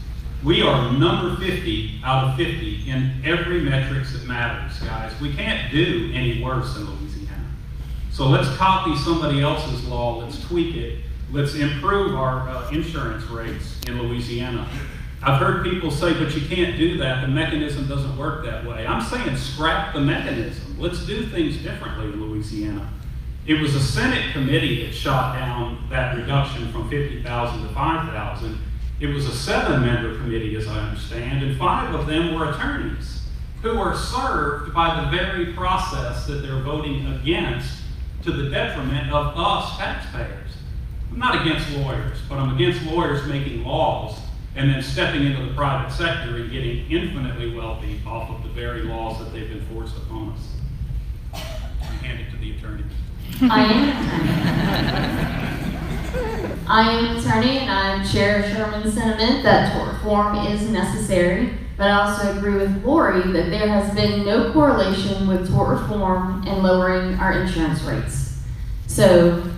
We are number 50 out of 50 in every metrics that matters, guys. We can't do any worse in Louisiana. So let's copy somebody else's law, let's tweak it, let's improve our insurance rates in Louisiana. I've heard people say, but you can't do that, the mechanism doesn't work that way. I'm saying scrap the mechanism. Let's do things differently in Louisiana. It was a Senate committee that shot down that reduction from 50,000 to 5,000. It was a 7-member committee, as I understand, and 5 of them were attorneys who are served by the very process that they're voting against to the detriment of us taxpayers. I'm not against lawyers, but I'm against lawyers making laws and then stepping into the private sector and getting infinitely wealthy off of the very laws that they've enforced upon us. I hand it to the attorney. I am an attorney and I share Sherman's sentiment that tort reform is necessary, but I also agree with Lori that there has been no correlation with tort reform and lowering our insurance rates. So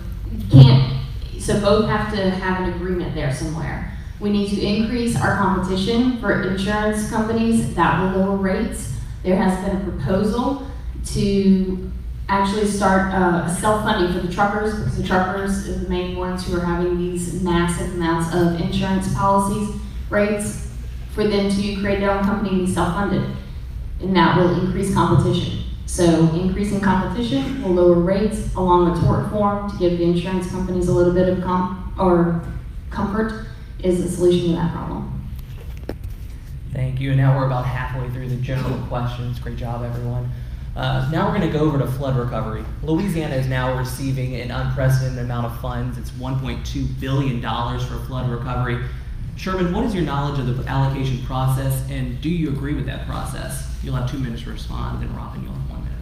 both have to have an agreement there somewhere. We need to increase our competition for insurance companies that will lower rates. There has been a proposal to actually start a self-funding for the truckers, because the truckers are the main ones who are having these massive amounts of insurance policies rates, for them to create their own company and be self-funded. And that will increase competition. So increasing competition will lower rates along with tort reform to give the insurance companies a little bit of comfort is the solution to that problem. Thank you. And now we're about halfway through the general questions. Great job, everyone. Now we're going to go over to flood recovery. Louisiana is now receiving an unprecedented amount of funds. It's $1.2 billion for flood recovery. Sherman, what is your knowledge of the allocation process, and do you agree with that process? You'll have 2 minutes to respond, then Robin, you'll have 1 minute.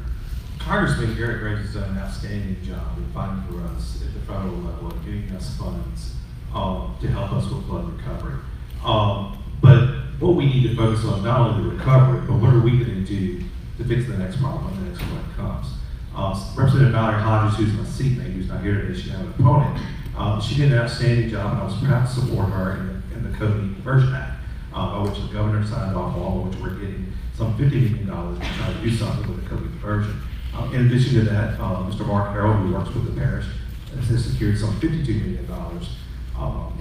Congressman Garrett Graves has done an outstanding job in fighting for us at the federal level of getting us funds to help us with flood recovery. But what we need to focus on is not only the recovery, but what are we going to do to fix the next problem when the next flood comes. Representative Valerie Hodges, who's my seatmate, who's not here today, she had an opponent. She did an outstanding job, and I was proud to support her in the Code Conversion Act, by which the governor signed off on, which we're getting some $50 million to try to do something with the Code conversion. In addition to that, Mr. Mark Harrell, who works with the parish, has secured some $52 million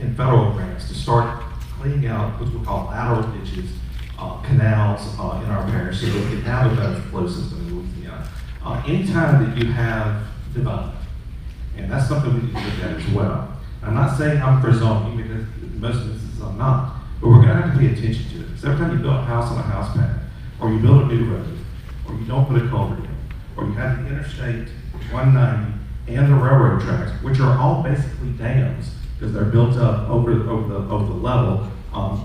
in federal grants to start cleaning out what we call lateral ditches, canals in our parish, so that we can have a better flow system in Louisiana. Anytime that you have development, and that's something we need to look at as well. I'm not saying I'm for zoning, because in most instances I'm not, but we're going to have to pay attention to it. Because every time you build a house on a house pad, or you build a new road, or you don't put a culvert in, or you have the Interstate 190 and the railroad tracks, which are all basically dams because they're built up over the level,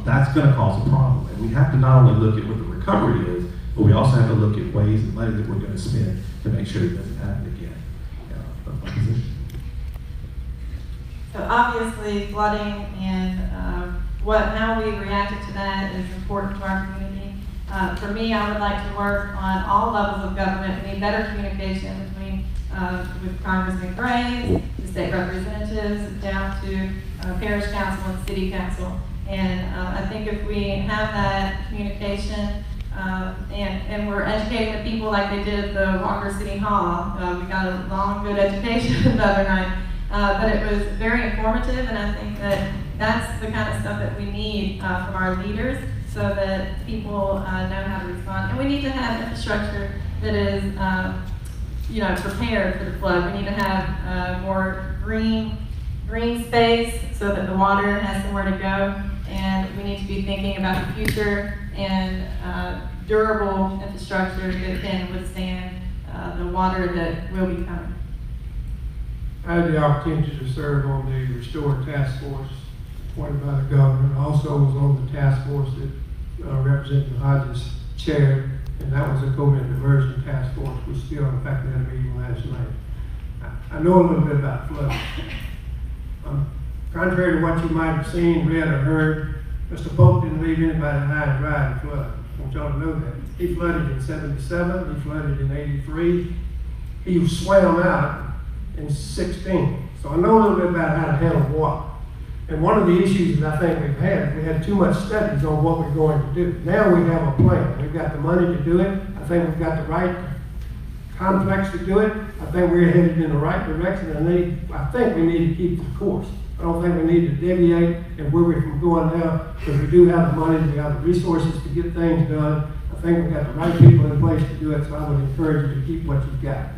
that's going to cause a problem. And we have to not only look at what the recovery is, but we also have to look at ways and money that we're going to spend to make sure it doesn't happen again. That's my position. So obviously flooding and how we reacted to that is important to our community. For me, I would like to work on all levels of government. We need better communication between with Congressman Gray, the state representatives, down to parish council and city council. And I think if we have that communication and we're educating the people like they did at the Walker City Hall, we got a long, good education the other night. But it was very informative, and I think that that's the kind of stuff that we need from our leaders so that people know how to respond. And we need to have infrastructure that is, prepared for the flood. We need to have more green space so that the water has somewhere to go. And we need to be thinking about the future and durable infrastructure that can withstand the water that will be coming. I had the opportunity to serve on the Restore Task Force appointed by the governor. I also was on the task force that Representative Hodges chaired, and that was a COVID diversion task force, which still, in fact, we had a meeting last night. I know a little bit about flooding. Contrary to what you might have seen, read, or heard, Mr. Polk didn't leave anybody high and dry in flood. I want y'all to know that. He flooded in '77, he flooded in '83, he swam out in 16. So I know a little bit about how to handle water. And one of the issues that I think we had too much studies on what we're going to do. Now we have a plan. We've got the money to do it. I think we've got the right complex to do it. I think we're headed in the right direction. I think we need to keep the course. I don't think we need to deviate and where we're from going now, because we do have the money, we have the resources to get things done. I think we've got the right people in place to do it, so I would encourage you to keep what you've got.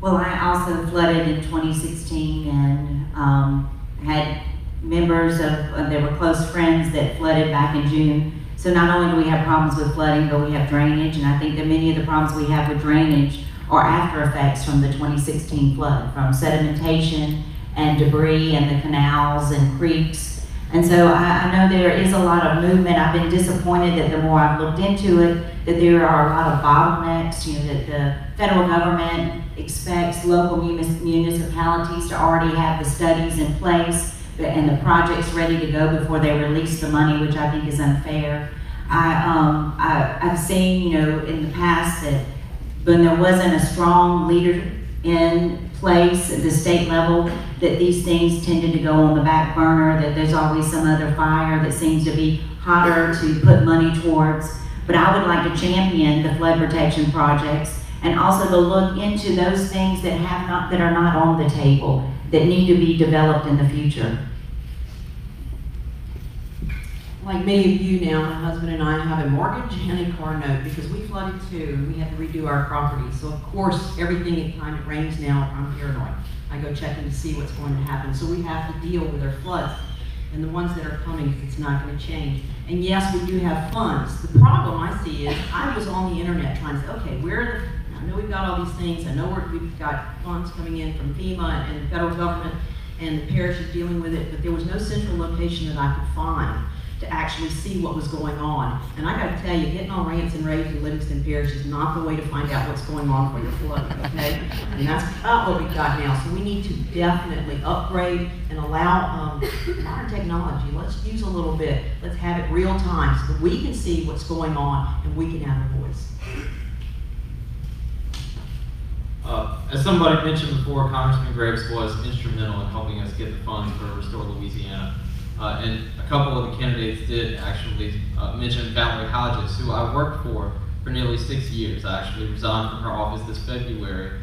Well, I also flooded in 2016 and had members that were close friends that flooded back in June. So not only do we have problems with flooding, but we have drainage, and I think that many of the problems we have with drainage are after effects from the 2016 flood, from sedimentation and debris and the canals and creeks. And so I know there is a lot of movement. I've been disappointed that the more I've looked into it, that there are a lot of bottlenecks, that the federal government expects local municipalities to already have the studies in place and the projects ready to go before they release the money, which I think is unfair. I've seen, in the past that when there wasn't a strong leader in place at the state level, that these things tended to go on the back burner, that there's always some other fire that seems to be hotter to put money towards. But I would like to champion the flood protection projects and also to look into those things that are not on the table, that need to be developed in the future. Like many of you now, my husband and I have a mortgage and a car note because we flooded too and we had to redo our property. So of course, everything at time it rains now, I'm paranoid. I go checking to see what's going to happen. So we have to deal with our floods and the ones that are coming, it's not going to change. And yes, we do have funds. The problem I see is I was on the internet trying to say, okay, I know we've got all these things. I know we've got funds coming in from FEMA and the federal government and the parish is dealing with it, but there was no central location that I could find to actually see what was going on. And I gotta tell you, getting on rants and raves in Livingston Parish is not the way to find out what's going on for your flooding, okay? And that's about what we've got now. So we need to definitely upgrade and allow modern technology. Let's use a little bit. Let's have it real time so that we can see what's going on and we can have a voice. As somebody mentioned before, Congressman Graves was instrumental in helping us get the funds for Restore Louisiana. And a couple of the candidates did actually mention Valerie Hodges, who I worked for nearly 6 years. I actually resigned from her office this February,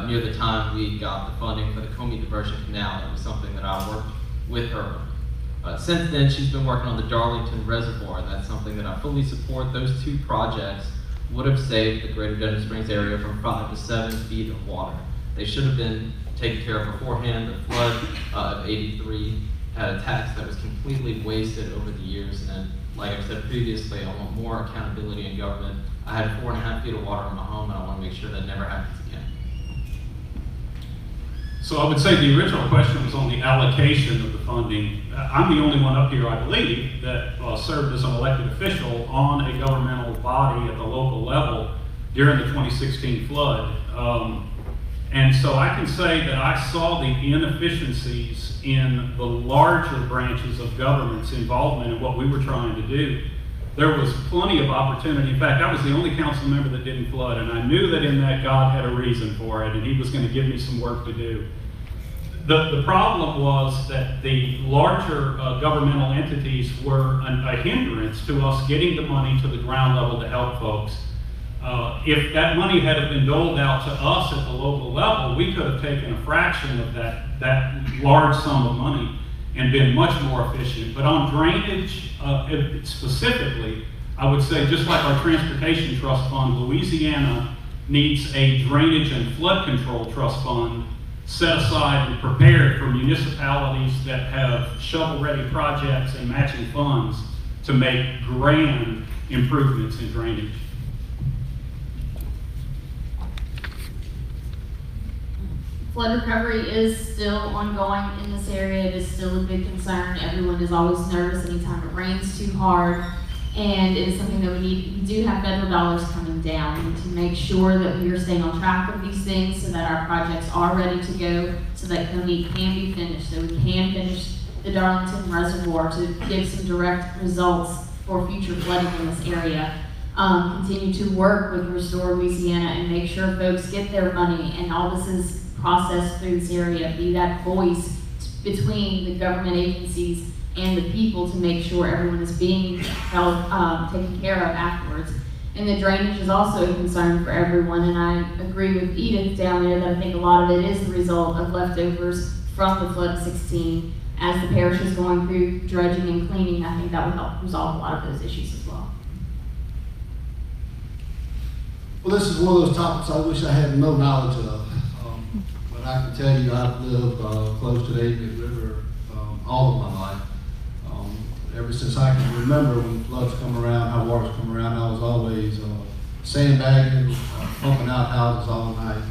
near the time we got the funding for the Comey Diversion Canal. That was something that I worked with her on. Since then, she's been working on the Darlington Reservoir, and that's something that I fully support. Those two projects would have saved the greater Denham Springs area from 5 to 7 feet of water. They should have been taken care of beforehand. The flood of '83 had a tax that was completely wasted over the years, and like I've said previously, I want more accountability in government. I had 4.5 feet of water in my home, and I want to make sure that never happens again. So I would say the original question was on the allocation of the funding. I'm the only one up here, I believe, that served as an elected official on a governmental body at the local level during the 2016 flood. And so I can say that I saw the inefficiencies in the larger branches of government's involvement in what we were trying to do. There was plenty of opportunity. In fact, I was the only council member that didn't flood, and I knew that in that God had a reason for it, and he was going to give me some work to do. The problem was that the larger governmental entities were a hindrance to us getting the money to the ground level to help folks. If that money had been doled out to us at the local level, we could have taken a fraction of that large sum of money and been much more efficient. But on drainage specifically, I would say just like our transportation trust fund, Louisiana needs a drainage and flood control trust fund set aside and prepared for municipalities that have shovel-ready projects and matching funds to make grand improvements in drainage. Flood recovery is still ongoing in this area. It is still a big concern. Everyone is always nervous anytime it rains too hard. And it is something that we need. We do have federal dollars coming down. We need to make sure that we are staying on track with these things so that our projects are ready to go, so that Coney can be finished, so we can finish the Darlington Reservoir to give some direct results for future flooding in this area. Continue to work with Restore Louisiana and make sure folks get their money, and all this is processed through this area. Be that voice between the government agencies and the people to make sure everyone is being held, taken care of afterwards. And the drainage is also a concern for everyone, and I agree with Edith down there that I think a lot of it is the result of leftovers from the flood of 16. As the parish is going through dredging and cleaning, I think that will help resolve a lot of those issues as well. Well, this is one of those topics I wish I had no knowledge of, but I can tell you I've lived close to the Aiden River all of my life. Ever since I can remember when floods come around, high waters come around, I was always sandbagging, pumping out houses all night,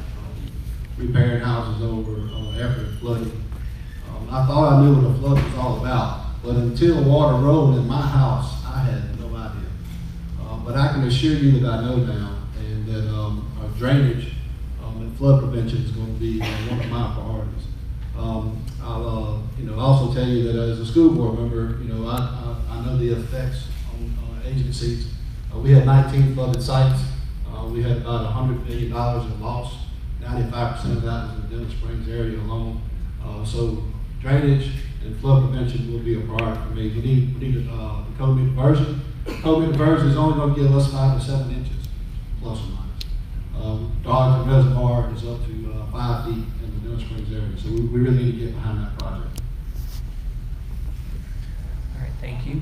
repairing houses over after flooding. I thought I knew what a flood was all about, but until water rolled in my house, I had no idea. But I can assure you that I know now, and that drainage and flood prevention is going to be one of my priorities. I'll also tell you that as a school board member, I know the effects on agencies. We had 19 flooded sites. We had about $100 million in loss. 95% of that was in the Denham Springs area alone. So drainage and flood prevention will be a priority for me. We need the code meter diversion. Code meter diversion is only going to give us 5 to 7 inches, plus or minus. Darlington Reservoir is up to 5 feet in the Denham Springs area. So we really need to get behind that project. All right, thank you.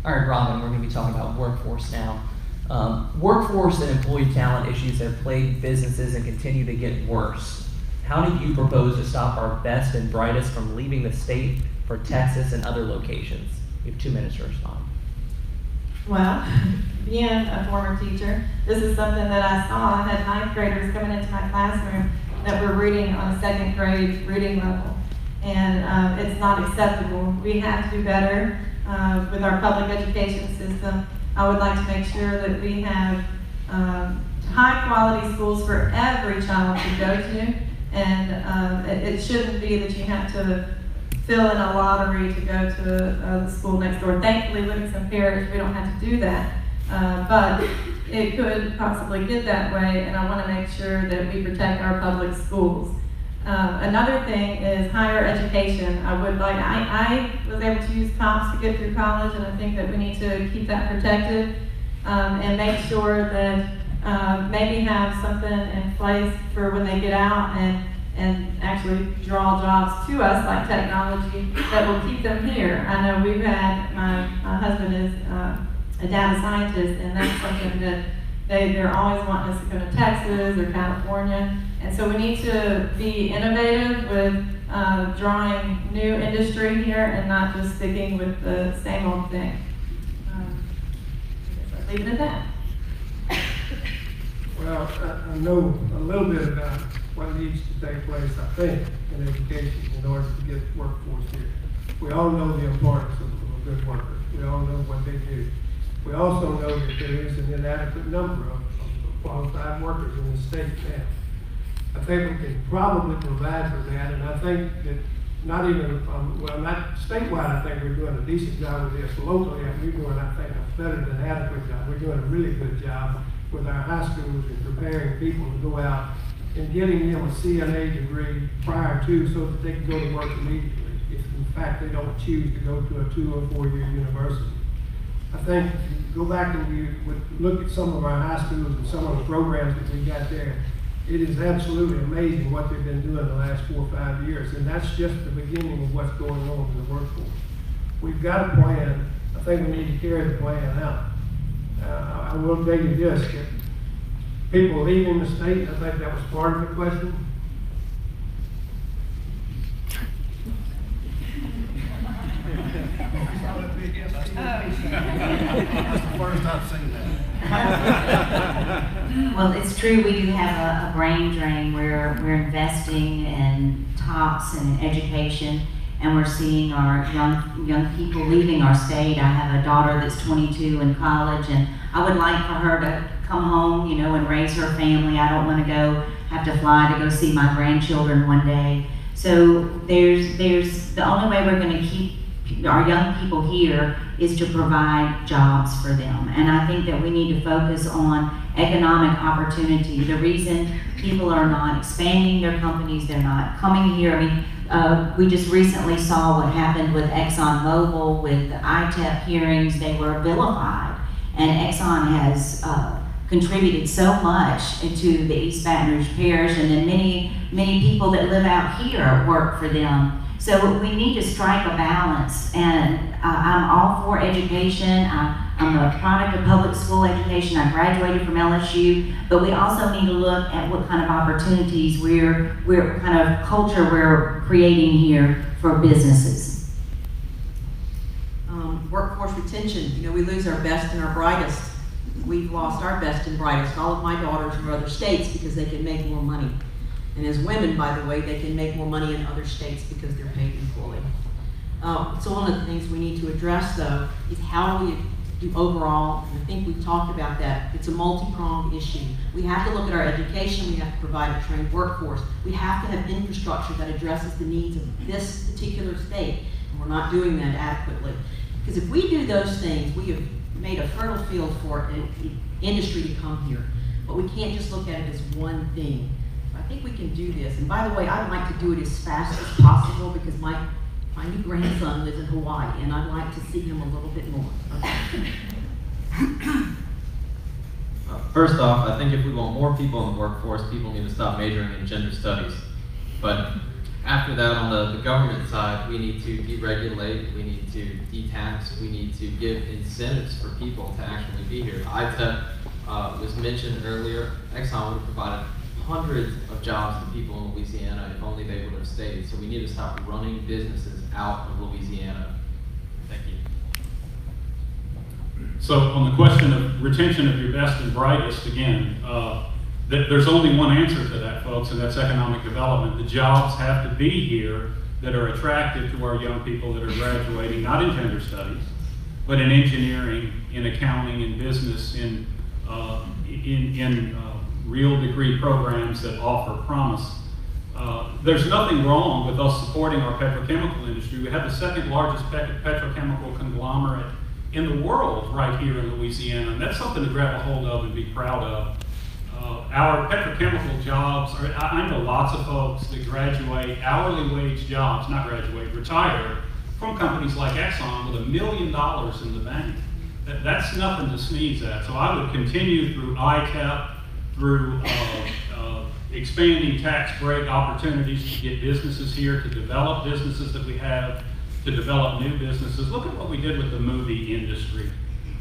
All right, Robin, we're going to be talking about workforce now. Workforce and employee talent issues have plagued businesses and continue to get worse. How do you propose to stop our best and brightest from leaving the state for Texas and other locations? You have 2 minutes to respond. Well, being a former teacher, this is something that I saw. I had 9th graders coming into my classroom that were reading on a 2nd grade reading level. And it's not acceptable. We have to do better with our public education system. I would like to make sure that we have high quality schools for every child to go to. And it shouldn't be that you have to fill in a lottery to go to the school next door. Thankfully, Livingston Parish, we don't have to do that. But it could possibly get that way, and I want to make sure that we protect our public schools. Another thing is higher education. I was able to use COPS to get through college, and I think that we need to keep that protected and make sure that maybe have something in place for when they get out and actually draw jobs to us like technology that will keep them here. I know we've had, my husband is a data scientist, and that's something that they're always wanting us to go to Texas or California. And so we need to be innovative with drawing new industry here and not just sticking with the same old thing. leave it at that. Well, I know a little bit about what needs to take place, I think, in education in order to get workforce here. We all know the importance of a good worker. We all know what they do. We also know that there is an inadequate number of qualified workers in the state now. I think we can probably provide for that, and I think that not even, not statewide, I think we're doing a decent job with this. Locally, we're doing, I think, a better than adequate job. We're doing a really good job with our high schools and preparing people to go out and getting them a CNA degree prior to, so that they can go to work immediately, if in fact they don't choose to go to a 2 or 4 year university. I think if you go back and we would look at some of our high schools and some of the programs that we got there, it is absolutely amazing what they've been doing the last 4 or 5 years, and that's just the beginning of what's going on in the workforce. We've got a plan. I think we need to carry the plan out. I will tell you this, that people leaving the state, I think that was part of the question. That's the first I've seen that. Well, it's true, we do have a brain drain where we're investing in TOPS and education, and we're seeing our young people leaving our state. I have a daughter that's 22 in college, and I would like for her to come home, you know, and raise her family. I don't want to have to fly to go see my grandchildren one day. So there's the only way we're going to keep our young people here is to provide jobs for them. And I think that we need to focus on economic opportunity. The reason people are not expanding their companies, they're not coming here. I mean, we just recently saw what happened with ExxonMobil with the ITEP hearings. They were vilified. And Exxon has contributed so much into the East Baton Rouge Parish, and then many people that live out here work for them. So we need to strike a balance, and I'm all for education. I'm a product of public school education. I graduated from LSU, but we also need to look at what kind of opportunities what kind of culture we're creating here for businesses. Workforce retention, you know, we lose our best and our brightest. We've lost our best and brightest. All of my daughters are in other states because they can make more money. And as women, by the way, they can make more money in other states because they're paid equally. So one of the things we need to address, though, is how we do overall, and I think we've talked about that. It's a multi-pronged issue. We have to look at our education. We have to provide a trained workforce. We have to have infrastructure that addresses the needs of this particular state, and we're not doing that adequately. Because if we do those things, we have made a fertile field for an industry to come here. But we can't just look at it as one thing. I think we can do this. And by the way, I'd like to do it as fast as possible because my new grandson lives in Hawaii, and I'd like to see him a little bit more. Okay. First off, I think if we want more people in the workforce, people need to stop majoring in gender studies. But after that, on the government side, we need to deregulate, we need to de-tax, we need to give incentives for people to actually be here. ITEP was mentioned earlier. Exxon would have provided hundreds of jobs to people in Louisiana if only they would have stayed. So we need to stop running businesses out of Louisiana. Thank you. So on the question of retention of your best and brightest, again, there's only one answer to that, folks, and that's economic development. The jobs have to be here that are attractive to our young people that are graduating, not in gender studies, but in engineering, in accounting, in business, in real degree programs that offer promise. There's nothing wrong with us supporting our petrochemical industry. We have the second largest petrochemical conglomerate in the world right here in Louisiana, and that's something to grab a hold of and be proud of. Our petrochemical jobs, I know lots of folks that graduate hourly wage jobs, not graduate, retire from companies like Exxon with $1 million in the bank. That's nothing to sneeze at. So I would continue through ITEP, through expanding tax break opportunities to get businesses here, to develop businesses that we have, to develop new businesses. Look at what we did with the movie industry.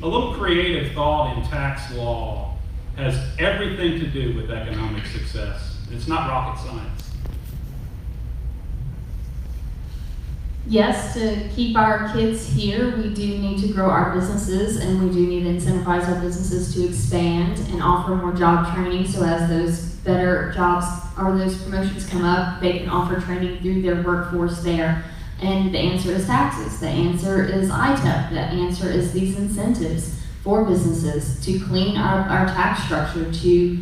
A little creative thought in tax law has everything to do with economic success. It's not rocket science. yes, to keep our kids here, we do need to grow our businesses, and we do need to incentivize our businesses to expand and offer more job training, so as those better jobs or those promotions come up, they can offer training through their workforce there. And the answer is taxes. The answer is ITEP. The answer is these incentives for businesses to clean our tax structure, to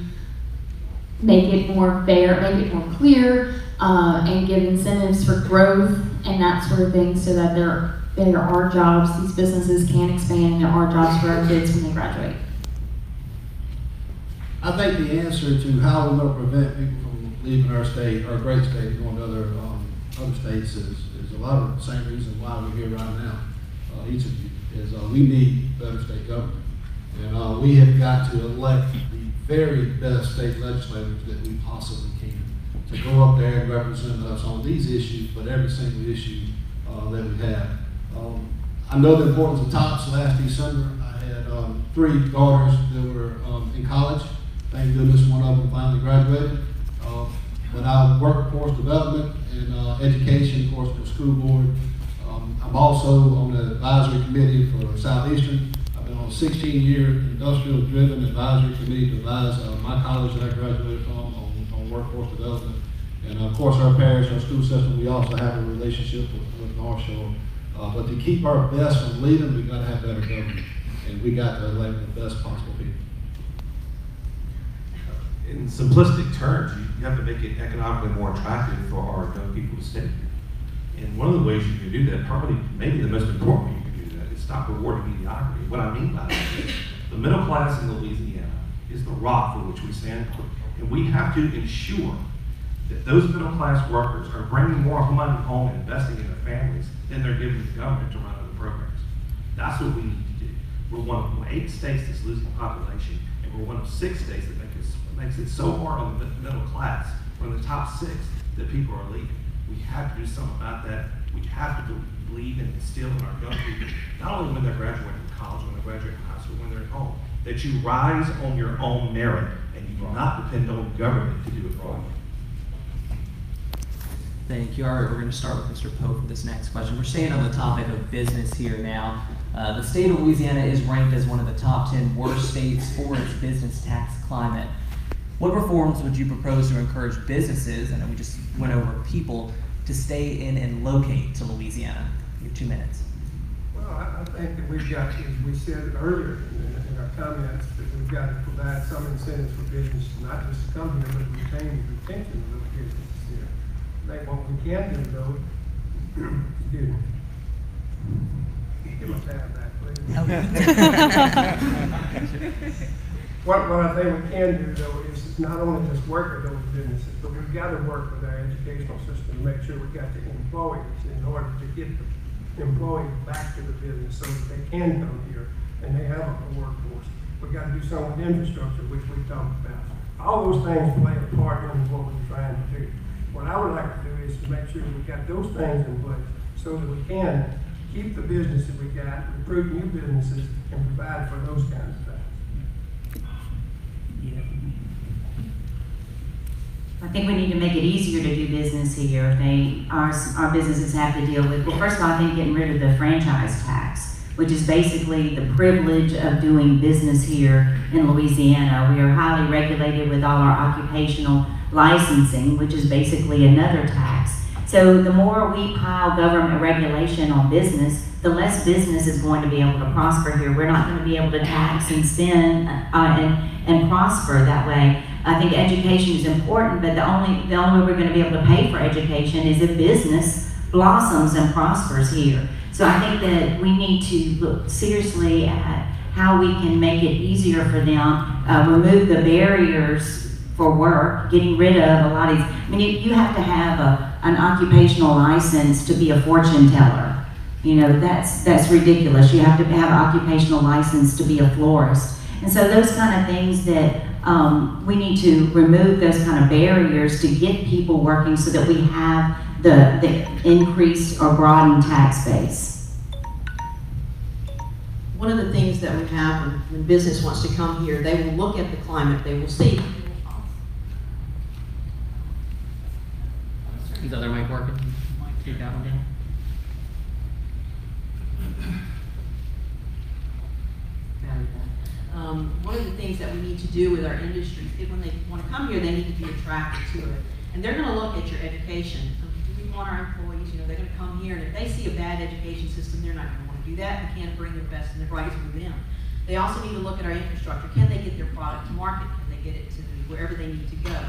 make it more fair, make it more clear, and give incentives for growth and that sort of thing, so that there are jobs, these businesses can expand, and there are jobs for our kids when they graduate. I think the answer to how we're going to prevent people from leaving our state, our great state, and going to other states is a lot of the same reason why we're here right now. Each of you is we need better state government, and we have got to elect the very best state legislators that we possibly can to go up there and represent us on these issues, but every single issue that we have. I know the importance of TOPS. Last December, I had 3 daughters that were in college. Thank goodness one of them finally graduated. But I work workforce development and education, of course, for the school board. I'm also on the advisory committee for Southeastern. I've been on a 16-year industrial-driven advisory committee to advise my college that I graduated from on workforce development. And of course, our parish, our school system, we also have a relationship with North Shore. But to keep our best from leaving, we've got to have better government. And we got to elect the best possible people. In simplistic terms, you have to make it economically more attractive for our young people to stay here. And one of the ways you can do that, probably maybe the most important way you can do that, is stop rewarding mediocrity. What I mean by that is the middle class in Louisiana is the rock for which we stand on. And we have to ensure that those middle class workers are bringing more money home and investing in their families than they're giving the government to run other programs. That's what we need to do. We're one of 8 states that's losing population, and we're one of 6 states that makes it so hard on the middle class, we're in the top 6, that people are leaving. We have to do something about that. We have to believe and instill in our young people, not only when they're graduating from college, when they're graduating from high school, when they're at home, that you rise on your own merit and you do not depend on government to do it for you. Thank you. All right, we're going to start with Mr. Poe for this next question. We're staying on the topic of business here now. The state of Louisiana is ranked as one of the top 10 worst states for its business tax climate. What reforms would you propose to encourage businesses, and we just went over people, to stay in and locate to Louisiana? You have 2 minutes. Well, I think that we've got, as we said earlier in our comments, that we've got to provide some incentives for business, not just to come here, but to retain the retention of those businesses here. I think what we can do, though, excuse me, give my tab back, please. Okay. What I think we can do, though, is not only just work with those businesses, but we've got to work with our educational system to make sure we've got the employees in order to get the employees back to the business so that they can come here and they have a workforce. We've got to do something with infrastructure, which we've talked about. All those things play a part in what we're trying to do. What I would like to do is to make sure we've got those things in place so that we can keep the business that we got, recruit new businesses, and provide for those kinds of things. I think we need to make it easier to do business here. Our businesses have to deal with, well, first of all, I think getting rid of the franchise tax, which is basically the privilege of doing business here in Louisiana. We are highly regulated with all our occupational licensing, which is basically another tax. So the more we pile government regulation on business, the less business is going to be able to prosper here. We're not going to be able to tax and spend and prosper that way. I think education is important, but the only way we're going to be able to pay for education is if business blossoms and prospers here. So I think that we need to look seriously at how we can make it easier for them, remove the barriers for work, getting rid of a lot of these. I mean, you have to have an occupational license to be a fortune teller. You know, that's ridiculous. You have to have an occupational license to be a florist. And so those kind of things that we need to remove those kind of barriers to get people working so that we have the increased or broadened tax base. One of the things that we have when business wants to come here, they will look at the climate, they will see. Is the other mic working? Keep that one down. One of the things that we need to do with our industry is when they want to come here, they need to be attracted to it. And they're going to look at your education. Do we want our employees, they're going to come here, and if they see a bad education system, they're not going to want to do that. We can't bring their best and their brightest with them. They also need to look at our infrastructure. Can they get their product to market? Can they get it to wherever they need to go?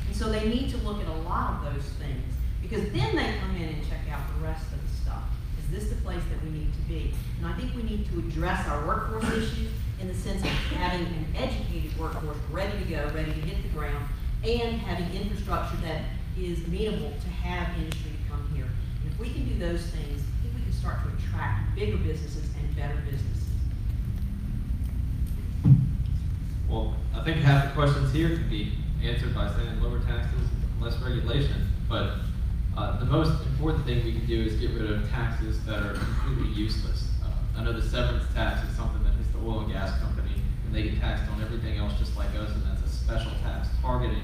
And so they need to look at a lot of those things, because then they come in and check out the rest of the stuff. Is this the place that we need to be? And I think we need to address our workforce issues in the sense of having an educated workforce ready to go, ready to hit the ground, and having infrastructure that is amenable to have industry to come here. And if we can do those things, I think we can start to attract bigger businesses and better businesses. Well, I think half the questions here can be answered by saying lower taxes, less regulation, but the most important thing we can do is get rid of taxes that are completely useless. I know the severance tax is something that hits the oil and gas company, and they get taxed on everything else just like us, and that's a special tax targeting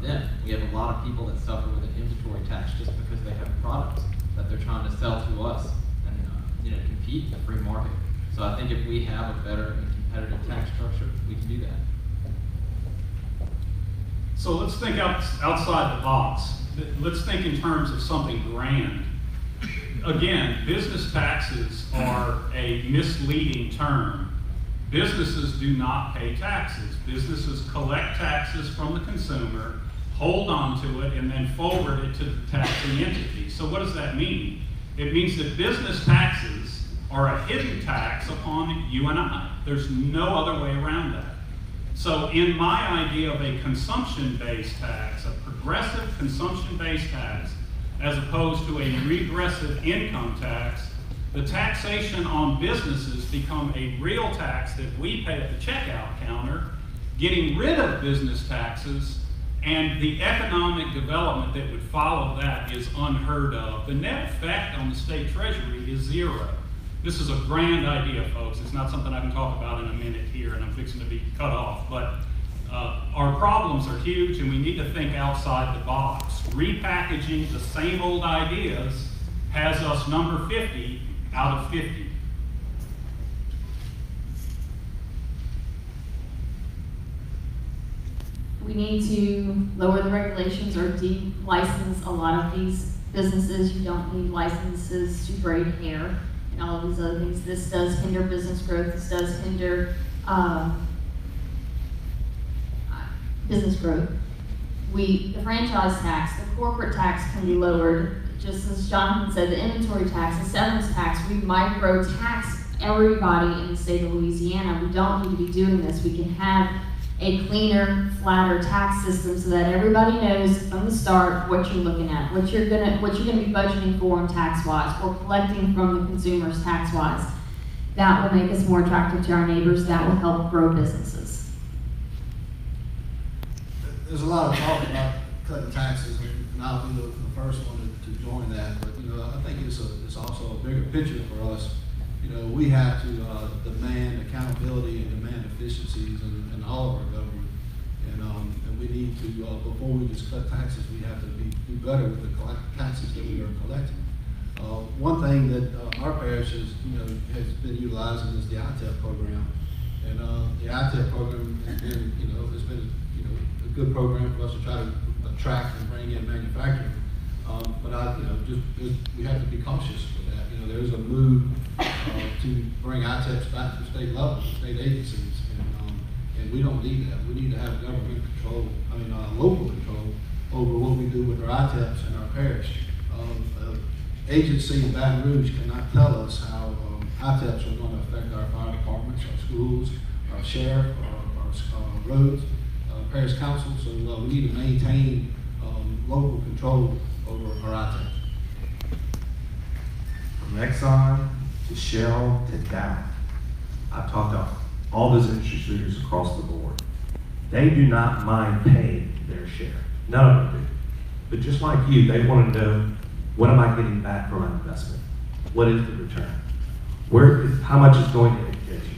them. We have a lot of people that suffer with an inventory tax just because they have products that they're trying to sell to us and compete in the free market. So I think if we have a better and competitive tax structure, we can do that. So let's think outside the box. Let's think in terms of something grand. Again, business taxes are a misleading term. Businesses do not pay taxes. Businesses collect taxes from the consumer, hold on to it, and then forward it to the taxing entity. So what does that mean? It means that business taxes are a hidden tax upon you and I. There's no other way around that. So in my idea of a consumption-based tax, a progressive consumption-based tax, as opposed to a regressive income tax, the taxation on businesses become a real tax that we pay at the checkout counter, getting rid of business taxes, and the economic development that would follow that is unheard of. The net effect on the state treasury is zero. This is a grand idea, folks. It's not something I can talk about in a minute here, and I'm fixing to be cut off. But our problems are huge, and we need to think outside the box. Repackaging the same old ideas has us number 50 out of 50. We need to lower the regulations or de-license a lot of these businesses. You don't need licenses to braid hair and all of these other things. This does hinder business growth. This does hinder business growth. The franchise tax, the corporate tax can be lowered. Just as Jonathan said, the inventory tax, the severance tax, we micro tax everybody in the state of Louisiana. We don't need to be doing this. We can have a cleaner, flatter tax system so that everybody knows from the start what you're looking at, what you're gonna be budgeting for tax-wise, or collecting from the consumers tax-wise. That will make us more attractive to our neighbors. That will help grow businesses. There's a lot of talk about cutting taxes, and I'll be the first one to join that. But I think it's also a bigger picture for us. We have to demand accountability and demand efficiencies in all of our government, and we need to before we just cut taxes, we have to do better with the taxes that we are collecting. One thing that our parish has been utilizing is the ITEP program, and the ITEP program has been a good program for us to try to attract and bring in manufacturing. But we have to be cautious with that. There's a move to bring ITEPs back to state level, state agencies, and we don't need that. We need to have government control, local control over what we do with our ITEPs in our parish. Agency in Baton Rouge cannot tell us how ITEPs are going to affect our fire departments, our schools, our sheriff, our roads, parish council. So we need to maintain local control over our ITEPs. From Exxon to Shell to Dow, I've talked to all those industry leaders across the board. They do not mind paying their share. None of them do. But just like you, they want to know, what am I getting back for my investment? What is the return? How much is going to education?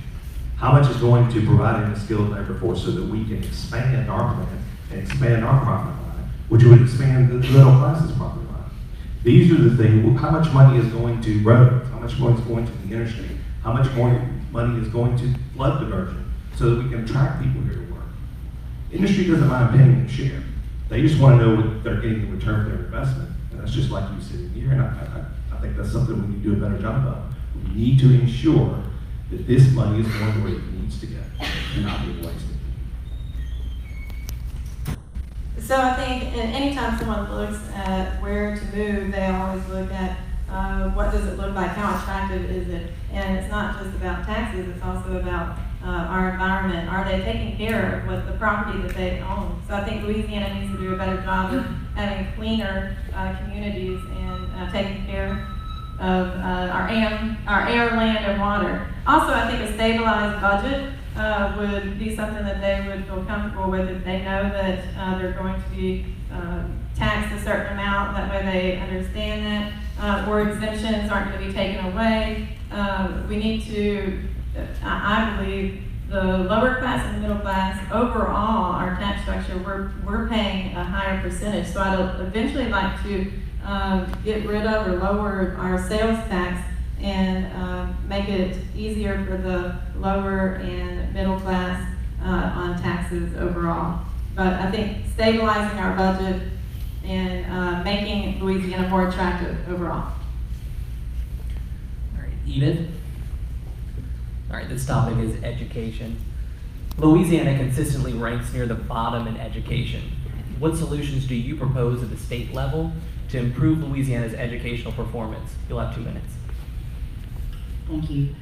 How much is going to providing a skilled labor force so that we can expand our plan and expand our profit line, which would expand the middle class's profit line? These are the things, how much money is going to roads, how much money is going to the interstate, how much more money is going to flood diversion, so that we can attract people here to work. Industry doesn't mind paying their share. They just want to know what they're getting in return for their investment. And that's just like you sitting here, and I think that's something we need to do a better job of. We need to ensure that this money is going to where it needs to go and not being wasted. So I think anytime someone looks at where to move, they always look at what does it look like, how attractive is it? And it's not just about taxes, it's also about our environment. Are they taking care of what the property that they own? So I think Louisiana needs to do a better job of having cleaner communities and taking care of our air, land, and water. Also, I think a stabilized budget would be something that they would feel comfortable with if they know that they're going to be taxed a certain amount. That way they understand that, or exemptions aren't going to be taken away. We need to, I believe, the lower class and the middle class, overall, our tax structure, we're paying a higher percentage. So I'd eventually like to get rid of or lower our sales tax and make it easier for the lower and middle class on taxes overall. But I think stabilizing our budget and making Louisiana more attractive overall. All right, Edith? All right, this topic is education. Louisiana consistently ranks near the bottom in education. What solutions do you propose at the state level to improve Louisiana's educational performance? You'll have 2 minutes. Thank you.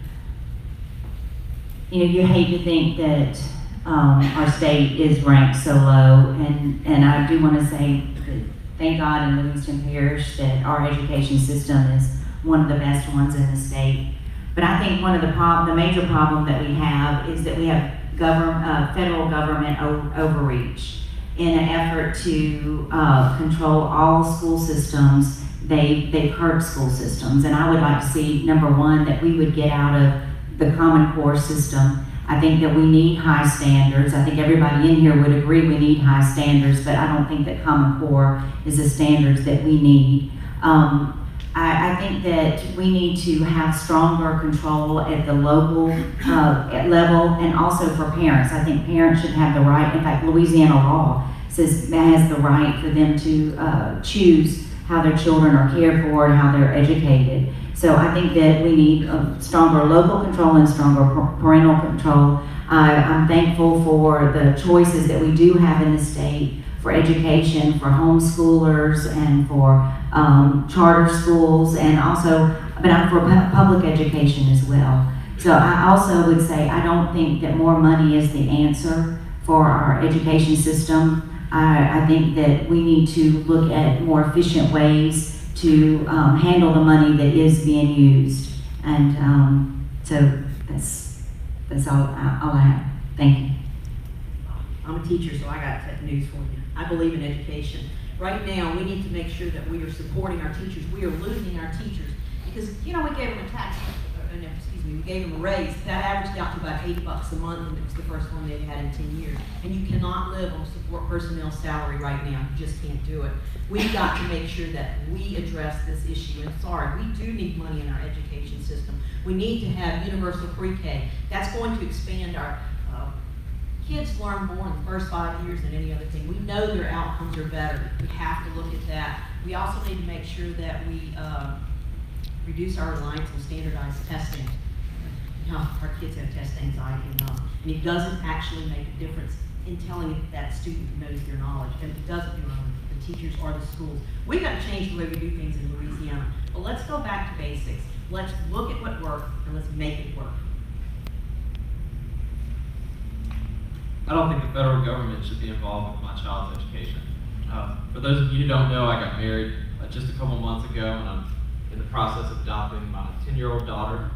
You know, you hate to think that our state is ranked so low, and I do want to say that thank God in Livingston Parish that our education system is one of the best ones in the state. But I think one of the major problem that we have is that we have federal government overreach. In an effort to control all school systems, they've hurt school systems. And I would like to see, number one, that we would get out of the Common Core system. I think that we need high standards. I think everybody in here would agree we need high standards, but I don't think that Common Core is the standards that we need. I think that we need to have stronger control at the local level, and also for parents. I think parents should have the right, in fact, Louisiana law says has the right for them to choose how their children are cared for and how they're educated. So I think that we need stronger local control and stronger parental control. I'm thankful for the choices that we do have in the state for education, for homeschoolers and for charter schools, and also, but I'm for public education as well. So I also would say I don't think that more money is the answer for our education system. I think that we need to look at more efficient ways to handle the money that is being used. And so that's all I have. Thank you. I'm a teacher, so I got news for you. I believe in education. Right now, we need to make sure that we are supporting our teachers. We are losing our teachers because, you know, we gave them a tax, we gave them a raise. That averaged out to about $8 a month, and it was the first one they've had in 10 years. And you cannot live on support personnel salary right now. You just can't do it. We've got to make sure that we address this issue. And sorry, we do need money in our education system. We need to have universal pre-K. That's going to expand our kids learn more in the first 5 years than any other thing. We know their outcomes are better. We have to look at that. We also need to make sure that we reduce our reliance on standardized testing. Our kids have test anxiety enough, and it doesn't actually make a difference in telling if that student knows their knowledge, and it doesn't do it the teachers or the schools. We've got to change the way we do things in Louisiana, but let's go back to basics. Let's look at what worked, and let's make it work. I don't think the federal government should be involved with my child's education. For those of you who don't know, I got married just a couple months ago, and I'm in the process of adopting my 10-year-old daughter.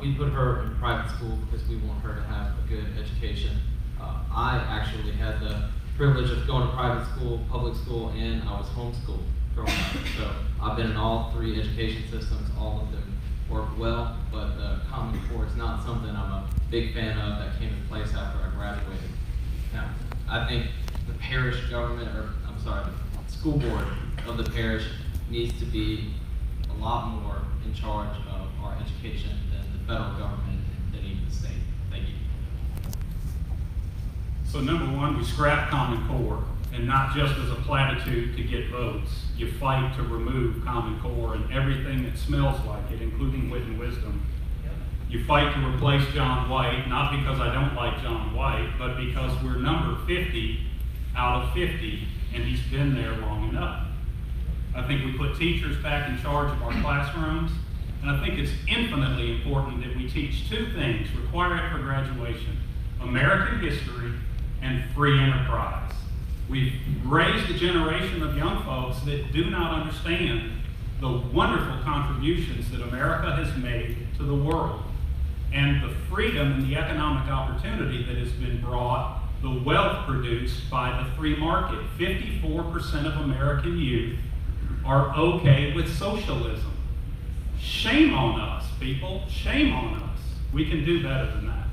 We put her in private school because we want her to have a good education. I actually had the privilege of going to private school, public school, and I was homeschooled growing up. So I've been in all three education systems. All of them work well, but the Common Core is not something I'm a big fan of that came in place after I graduated. Now, I think the parish government, or I'm sorry, the school board of the parish needs to be a lot more in charge of our education than the federal government and than even the state. Thank you. So number one, we scrap Common Core, and not just as a platitude to get votes. You fight to remove Common Core and everything that smells like it, including wit and wisdom. You fight to replace John White, not because I don't like John White, but because we're number 50 out of 50, and he's been there long enough. I think we put teachers back in charge of our classrooms, and I think it's infinitely important that we teach two things required for graduation: American history and free enterprise. We've raised a generation of young folks that do not understand the wonderful contributions that America has made to the world, and the freedom and the economic opportunity that has been brought, the wealth produced by the free market. 54% of American youth are okay with socialism. Shame on us, people. Shame on us. We can do better than that.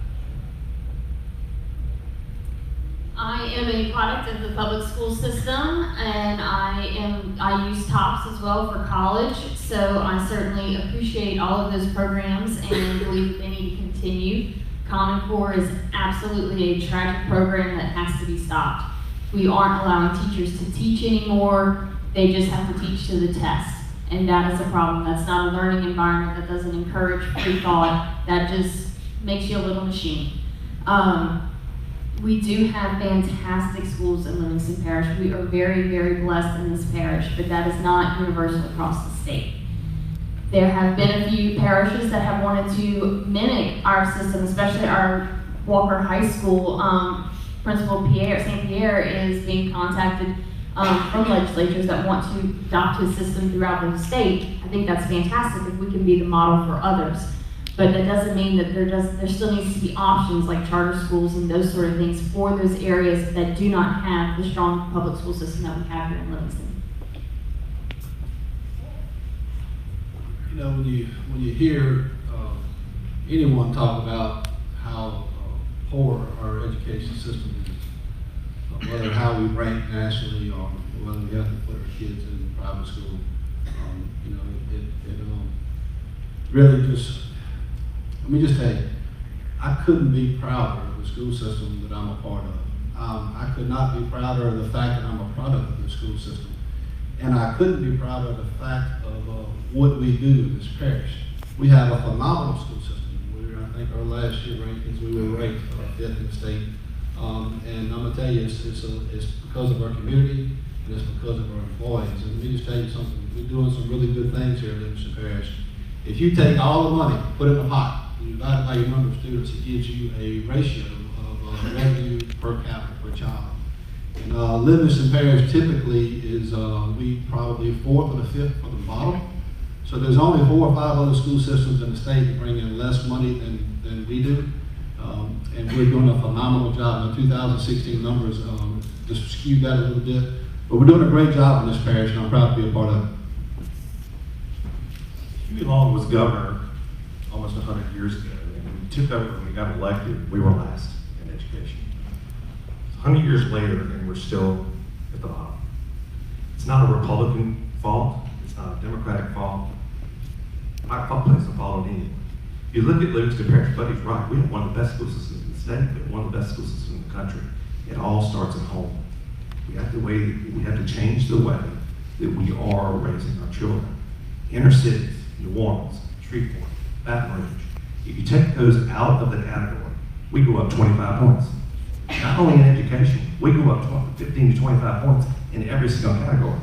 I am a product of the public school system, and I use TOPS as well for college, so I certainly appreciate all of those programs and believe that they need to continue. Common Core is absolutely a tragic program that has to be stopped. We aren't allowing teachers to teach anymore. They just have to teach to the test, and that is a problem. That's not a learning environment. That doesn't encourage free thought. That just makes you a little machine. We do have fantastic schools in Livingston Parish. We are very, very blessed in this parish, but that is not universal across the state. There have been a few parishes that have wanted to mimic our system, especially our Walker High School. Principal St. Pierre is being contacted from legislatures that want to adopt his system throughout the state. I think that's fantastic if we can be the model for others. But that doesn't mean that there still needs to be options like charter schools and those sort of things for those areas that do not have the strong public school system that we have here in Livingston. You know, when you hear anyone talk about how poor our education system is, whether how we rank nationally or whether we have to put our kids in private school, you know, it really just. Let me just tell you, I couldn't be prouder of the school system that I'm a part of. I could not be prouder of the fact that I'm a product of the school system. And I couldn't be prouder of the fact of what we do in this parish. We have a phenomenal school system. I think our last year rankings, we were ranked 5th in the state. And I'm gonna tell you, it's because of our community, and it's because of our employees. And let me just tell you something, we're doing some really good things here in Livingston Parish. If you take all the money, put it in a pot, and you divide it by your number of students, it gives you a ratio of revenue per capita per child. And Livingston Parish typically is we probably 4th or the 5th for the bottom. So there's only 4 or 5 other school systems in the state that bring in less money than we do. And we're doing a phenomenal job. The 2016 numbers just skewed that a little bit. But we're doing a great job in this parish, and I'm proud to be a part of it. Huey Long was governor almost 100 years ago, and when we took over and we got elected, we were last in education. 100 years later, and we're still at the bottom. It's not a Republican fault. It's not a Democratic fault. My fault plays a fault on anyone. If you look at Livingston Parish, Buddy's right. We have one of the best school systems in the state. We have one of the best school systems in the country. It all starts at home. We have to change the way that we are raising our children. Inner cities, New Orleans, Shreveport, Baton Rouge. If you take those out of the category, we go up 25 points. Not only in education, we go up 15 to 25 points in every single category.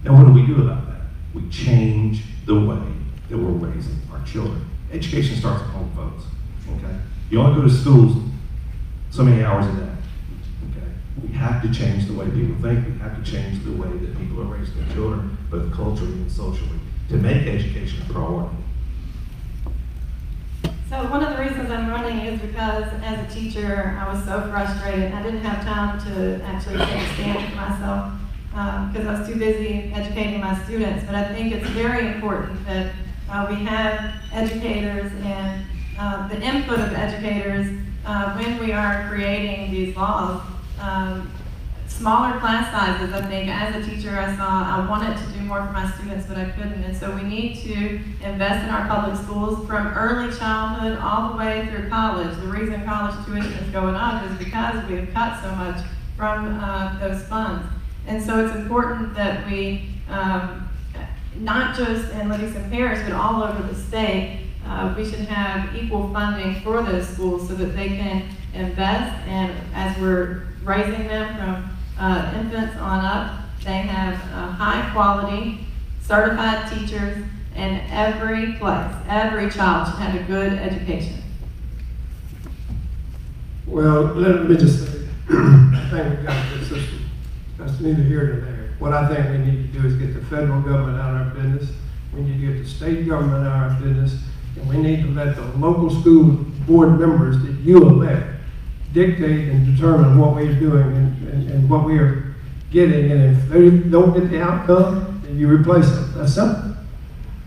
Now what do we do about that? We change the way that we're raising our children. Education starts at home, folks, okay? You only go to schools so many hours a day, okay? We have to change the way people think. We have to change the way that people are raising their children, both culturally and socially, to make education a priority. So one of the reasons I'm running is because as a teacher, I was so frustrated. I didn't have time to actually take a stand for myself because I was too busy educating my students. But I think it's very important that we have educators and the input of educators when we are creating these laws. smaller class sizes. I think as a teacher I wanted to do more for my students, but I couldn't. And so we need to invest in our public schools from early childhood all the way through college. The reason college tuition is going up is because we have cut so much from those funds. And so it's important that we, not just in Livingston Parish, but all over the state, we should have equal funding for those schools so that they can invest, and as we're raising them from infants on up, they have high quality, certified teachers, and every child should have a good education. Well, let me just say, I think we've got a good system. That's neither here nor there. What I think we need to do is get the federal government out of our business. We need to get the state government out of our business. And we need to let the local school board members that you elect dictate and determine what we're doing and what we are getting. And if they don't get the outcome, then you replace them. That's simple.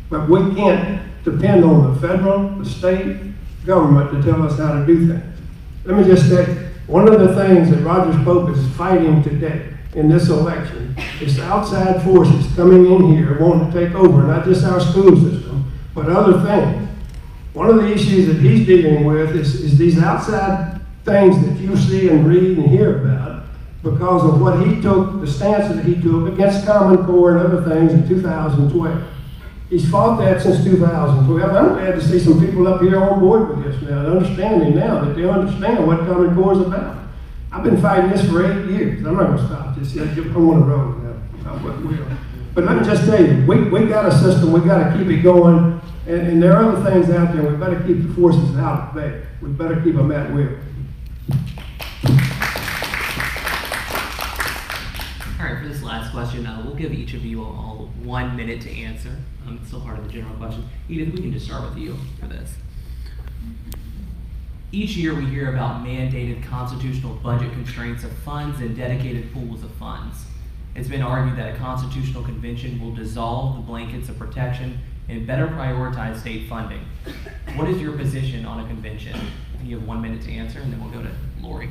But we can't depend on the federal, the state government to tell us how to do things. Let me just say, one of the things that Rogers Pope is fighting today in this election is outside forces coming in here wanting to take over, not just our school system, but other things. One of the issues that he's dealing with is these outside things that you see and read and hear about because of what he took, the stance that he took against Common Core and other things in 2012. He's fought that since 2012. I'm glad to see some people up here on board with this now, understanding now that they understand what Common Core is about. I've been fighting this for 8 years. I'm not going to stop this yet. I'm on the road now. But let me just tell you, we got a system. We got to keep it going. And there are other things out there. We better keep the forces out of bay. We better keep them at will. All right, for this last question, we'll give each of you all 1 minute to answer. It's still part of the general question. Edith, we can just start with you for this. Each year we hear about mandated constitutional budget constraints of funds and dedicated pools of funds. It's been argued that a constitutional convention will dissolve the blankets of protection and better prioritize state funding. What is your position on a convention? You have 1 minute to answer, and then we'll go to Lori.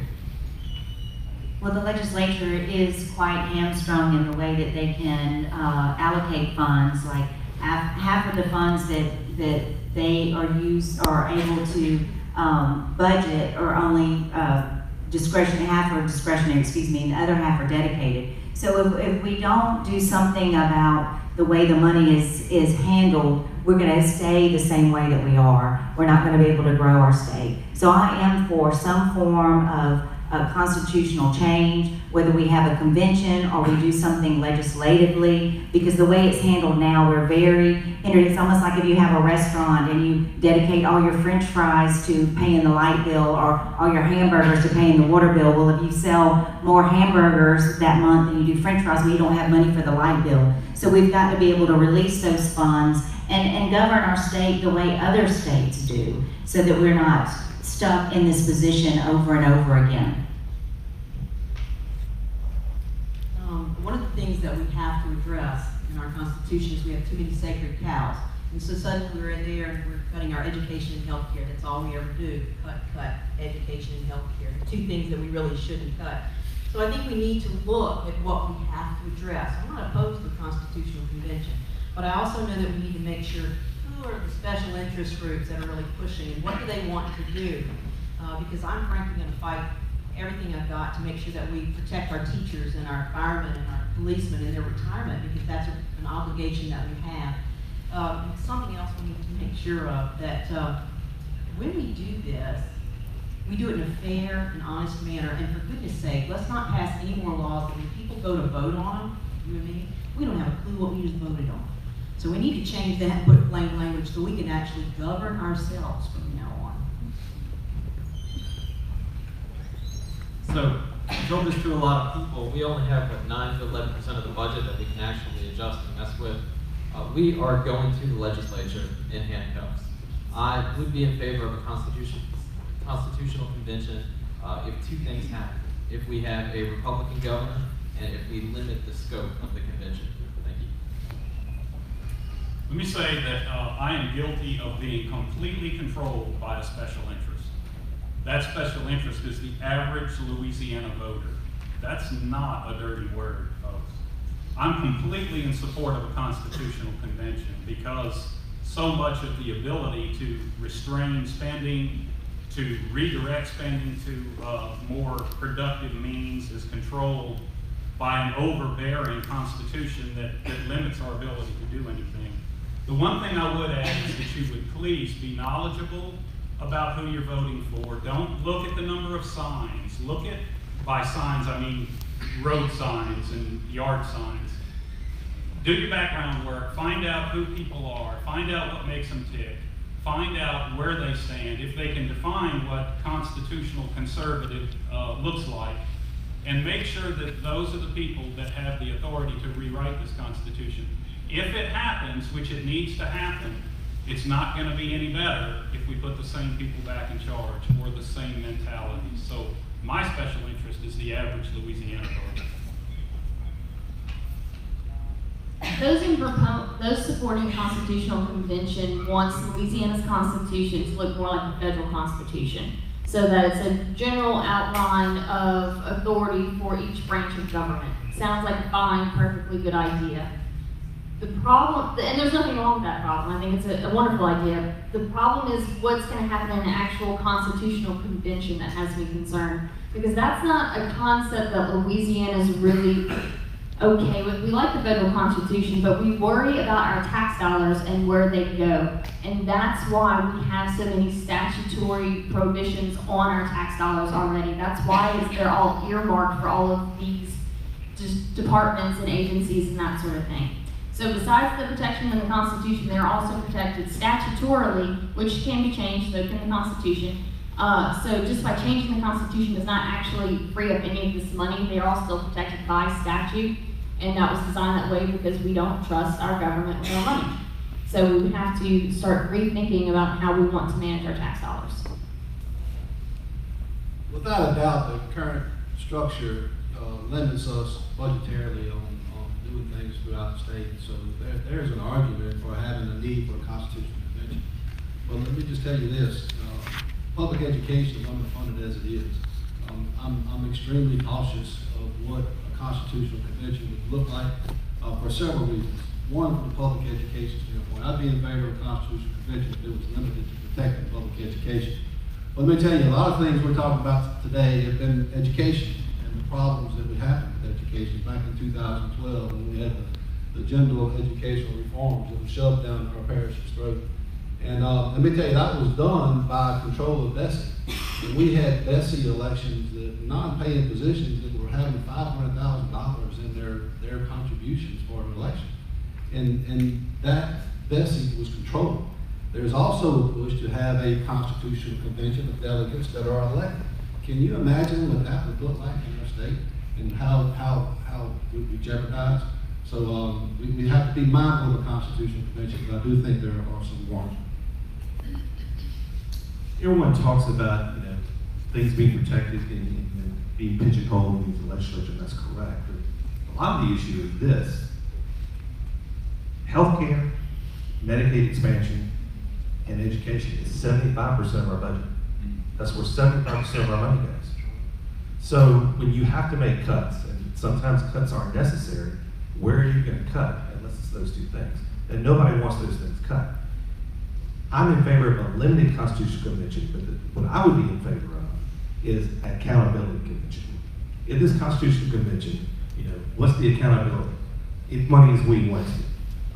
Well, the legislature is quite hamstrung in the way that they can allocate funds. Like half of the funds that they are able to budget are only discretionary, half are discretionary, and the other half are dedicated. So if we don't do something about the way the money is handled, we're going to stay the same way that we are. We're not going to be able to grow our state. So I am for some form of constitutional change, whether we have a convention or we do something legislatively, because the way it's handled now, it's almost like if you have a restaurant and you dedicate all your French fries to paying the light bill or all your hamburgers to paying the water bill. Well, if you sell more hamburgers that month than you do French fries, well, you don't have money for the light bill. So we've got to be able to release those funds and govern our state the way other states do, so that we're not stuck in this position over and over again. One of the things that we have to address in our Constitution is we have too many sacred cows. And so suddenly we're in there and we're cutting our education and healthcare. That's all we ever do, cut education and healthcare. The two things that we really shouldn't cut. So I think we need to look at what we have to address. I'm not opposed to the Constitutional Convention, but I also know that we need to make sure who are the special interest groups that are really pushing and what do they want to do? Because I'm frankly going to fight everything I've got to make sure that we protect our teachers and our firemen and our policemen in their retirement, because that's an obligation that we have. Something else we need to make sure of, that when we do this, we do it in a fair and honest manner, and for goodness sake, let's not pass any more laws that when people go to vote on them, you know what I mean? We don't have a clue what we just voted on. So we need to change that and put plain language so we can actually govern ourselves from now on. So, I told this to a lot of people. We only have 9 to 11% of the budget that we can actually adjust and mess with. We are going to the legislature in handcuffs. I would be in favor of a constitutional convention if two things happen. If we have a Republican governor and if we limit the scope of the convention. Thank you. Let me say that I am guilty of being completely controlled by a special interest. That special interest is the average Louisiana voter. That's not a dirty word, folks. I'm completely in support of a constitutional convention because so much of the ability to restrain spending, to redirect spending to more productive means is controlled by an overbearing constitution that limits our ability to do anything. The one thing I would add is that you would please be knowledgeable about who you're voting for. Don't look at the number of signs. Look at, by signs, I mean road signs and yard signs. Do your background work, find out who people are, find out what makes them tick, find out where they stand, if they can define what constitutional conservative looks like, and make sure that those are the people that have the authority to rewrite this Constitution. If it happens, which it needs to happen, it's not going to be any better if we put the same people back in charge or the same mentality. So my special interest is the average Louisiana voter. Those supporting constitutional convention wants Louisiana's constitution to look more like the federal constitution, so that it's a general outline of authority for each branch of government. Sounds like a fine, perfectly good idea. The problem, and there's nothing wrong with that problem, I think it's a wonderful idea. The problem is what's going to happen in an actual constitutional convention that has me concerned, because that's not a concept that Louisiana is really okay with. We like the federal constitution, but we worry about our tax dollars and where they go. And that's why we have so many statutory prohibitions on our tax dollars already. That's why they're all earmarked for all of these just departments and agencies and that sort of thing. So besides the protection in the Constitution, they're also protected statutorily, which can be changed, so can the Constitution. So just by changing the Constitution does not actually free up any of this money. They are all still protected by statute, and that was designed that way because we don't trust our government with our money. So we would have to start rethinking about how we want to manage our tax dollars. Without a doubt, the current structure limits us budgetarily on doing things throughout the state. So there's an argument for having a need for a constitutional convention. But let me just tell you this. Public education is underfunded as it is. I'm extremely cautious of what a constitutional convention would look like for several reasons. One, from the public education standpoint, I'd be in favor of a constitutional convention if it was limited to protecting public education. But let me tell you, a lot of things we're talking about today have been education and the problems that would happen with education. Back in 2012, when we had the general educational reforms that were shoved down our parish's throat. And let me tell you, that was done by control of BESE. And we had BESE elections, that non-paying positions that were having $500,000 in their contributions for an election. And that BESE was controlled. There's also a push to have a constitutional convention of delegates that are elected. Can you imagine what that would look like in our state and how would we jeopardize? So we have to be mindful of a constitutional convention, but I do think there are some warnings. Everyone talks about, things being protected and being pigeonholed in the legislature, and that's correct. But a lot of the issue is this: healthcare, Medicaid expansion, and education is 75% of our budget. That's where 75% of our money goes. So when you have to make cuts, and sometimes cuts aren't necessary, where are you going to cut unless it's those two things? And nobody wants those things cut. I'm in favor of a limited constitutional convention, but what I would be in favor of is accountability convention. In this constitutional convention, what's the accountability? If money is we want it.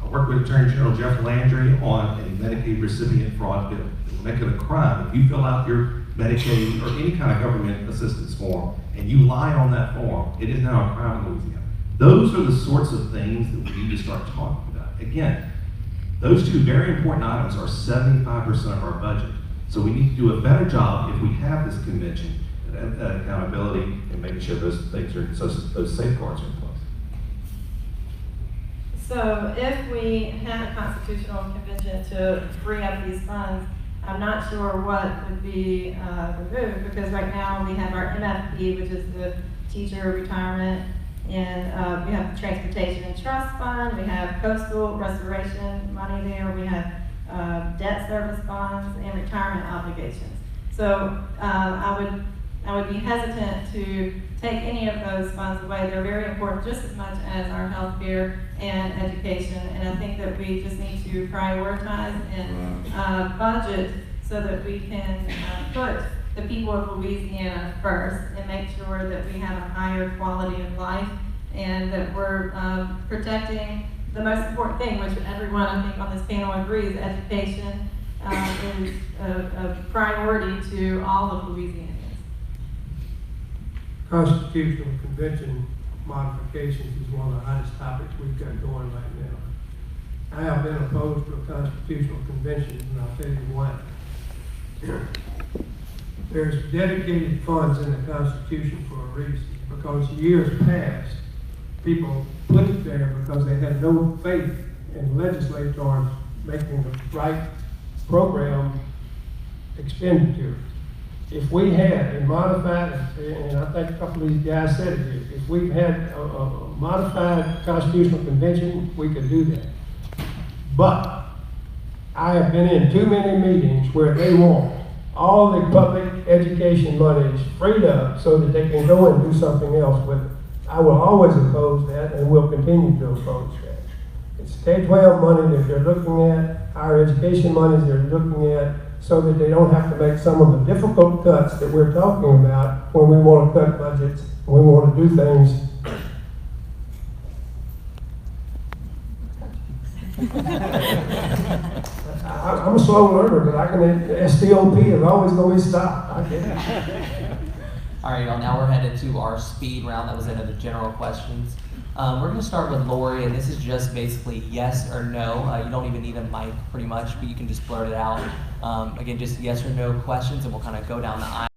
I work with Attorney General Jeff Landry on a Medicaid recipient fraud bill. It will make it a crime if you fill out your Medicaid or any kind of government assistance form and you lie on that form. It is now a crime in Louisiana. Those are the sorts of things that we need to start talking about. Again, those two very important items are 75% of our budget. So we need to do a better job if we have this convention at accountability and making sure those things are, those safeguards are in place. So if we had a constitutional convention to free up these funds, I'm not sure what would be removed, because right now we have our MFP, which is the teacher retirement, and we have the Transportation and Trust Fund, we have coastal restoration money there, we have debt service bonds and retirement obligations. So I I would be hesitant to take any of those funds away. They're very important just as much as our health care and education. And I think that we just need to prioritize and budget so that we can put the people of Louisiana first and make sure that we have a higher quality of life and that we're protecting the most important thing, which everyone I think on this panel agrees, education is a priority to all of Louisianians. Constitutional convention modifications is one of the hottest topics we've got going right now. I have been opposed to a constitutional convention, and I'll tell you why. There's dedicated funds in the Constitution for a reason, because years past, people put it there because they had no faith in legislators making the right program expenditure. If we had and modified, and I think a couple of these guys said it here, if we had a modified constitutional convention, we could do that. But I have been in too many meetings where they want all the public education monies freed up so that they can go and do something else with it. I will always oppose that and will continue to oppose that. It's K-12 money that they're looking at, higher education monies they're looking at, so that they don't have to make some of the difficult cuts that we're talking about when we want to cut budgets, when we want to do things. I'm a slow learner, but I can, STOP is always going to be stopped. I get it. All right, y'all, now we're headed to our speed round that was into the general questions. We're going to start with Lori, and this is just basically yes or no. You don't even need a mic pretty much, but you can just blurt it out. Again, just yes or no questions, and we'll kind of go down the aisle.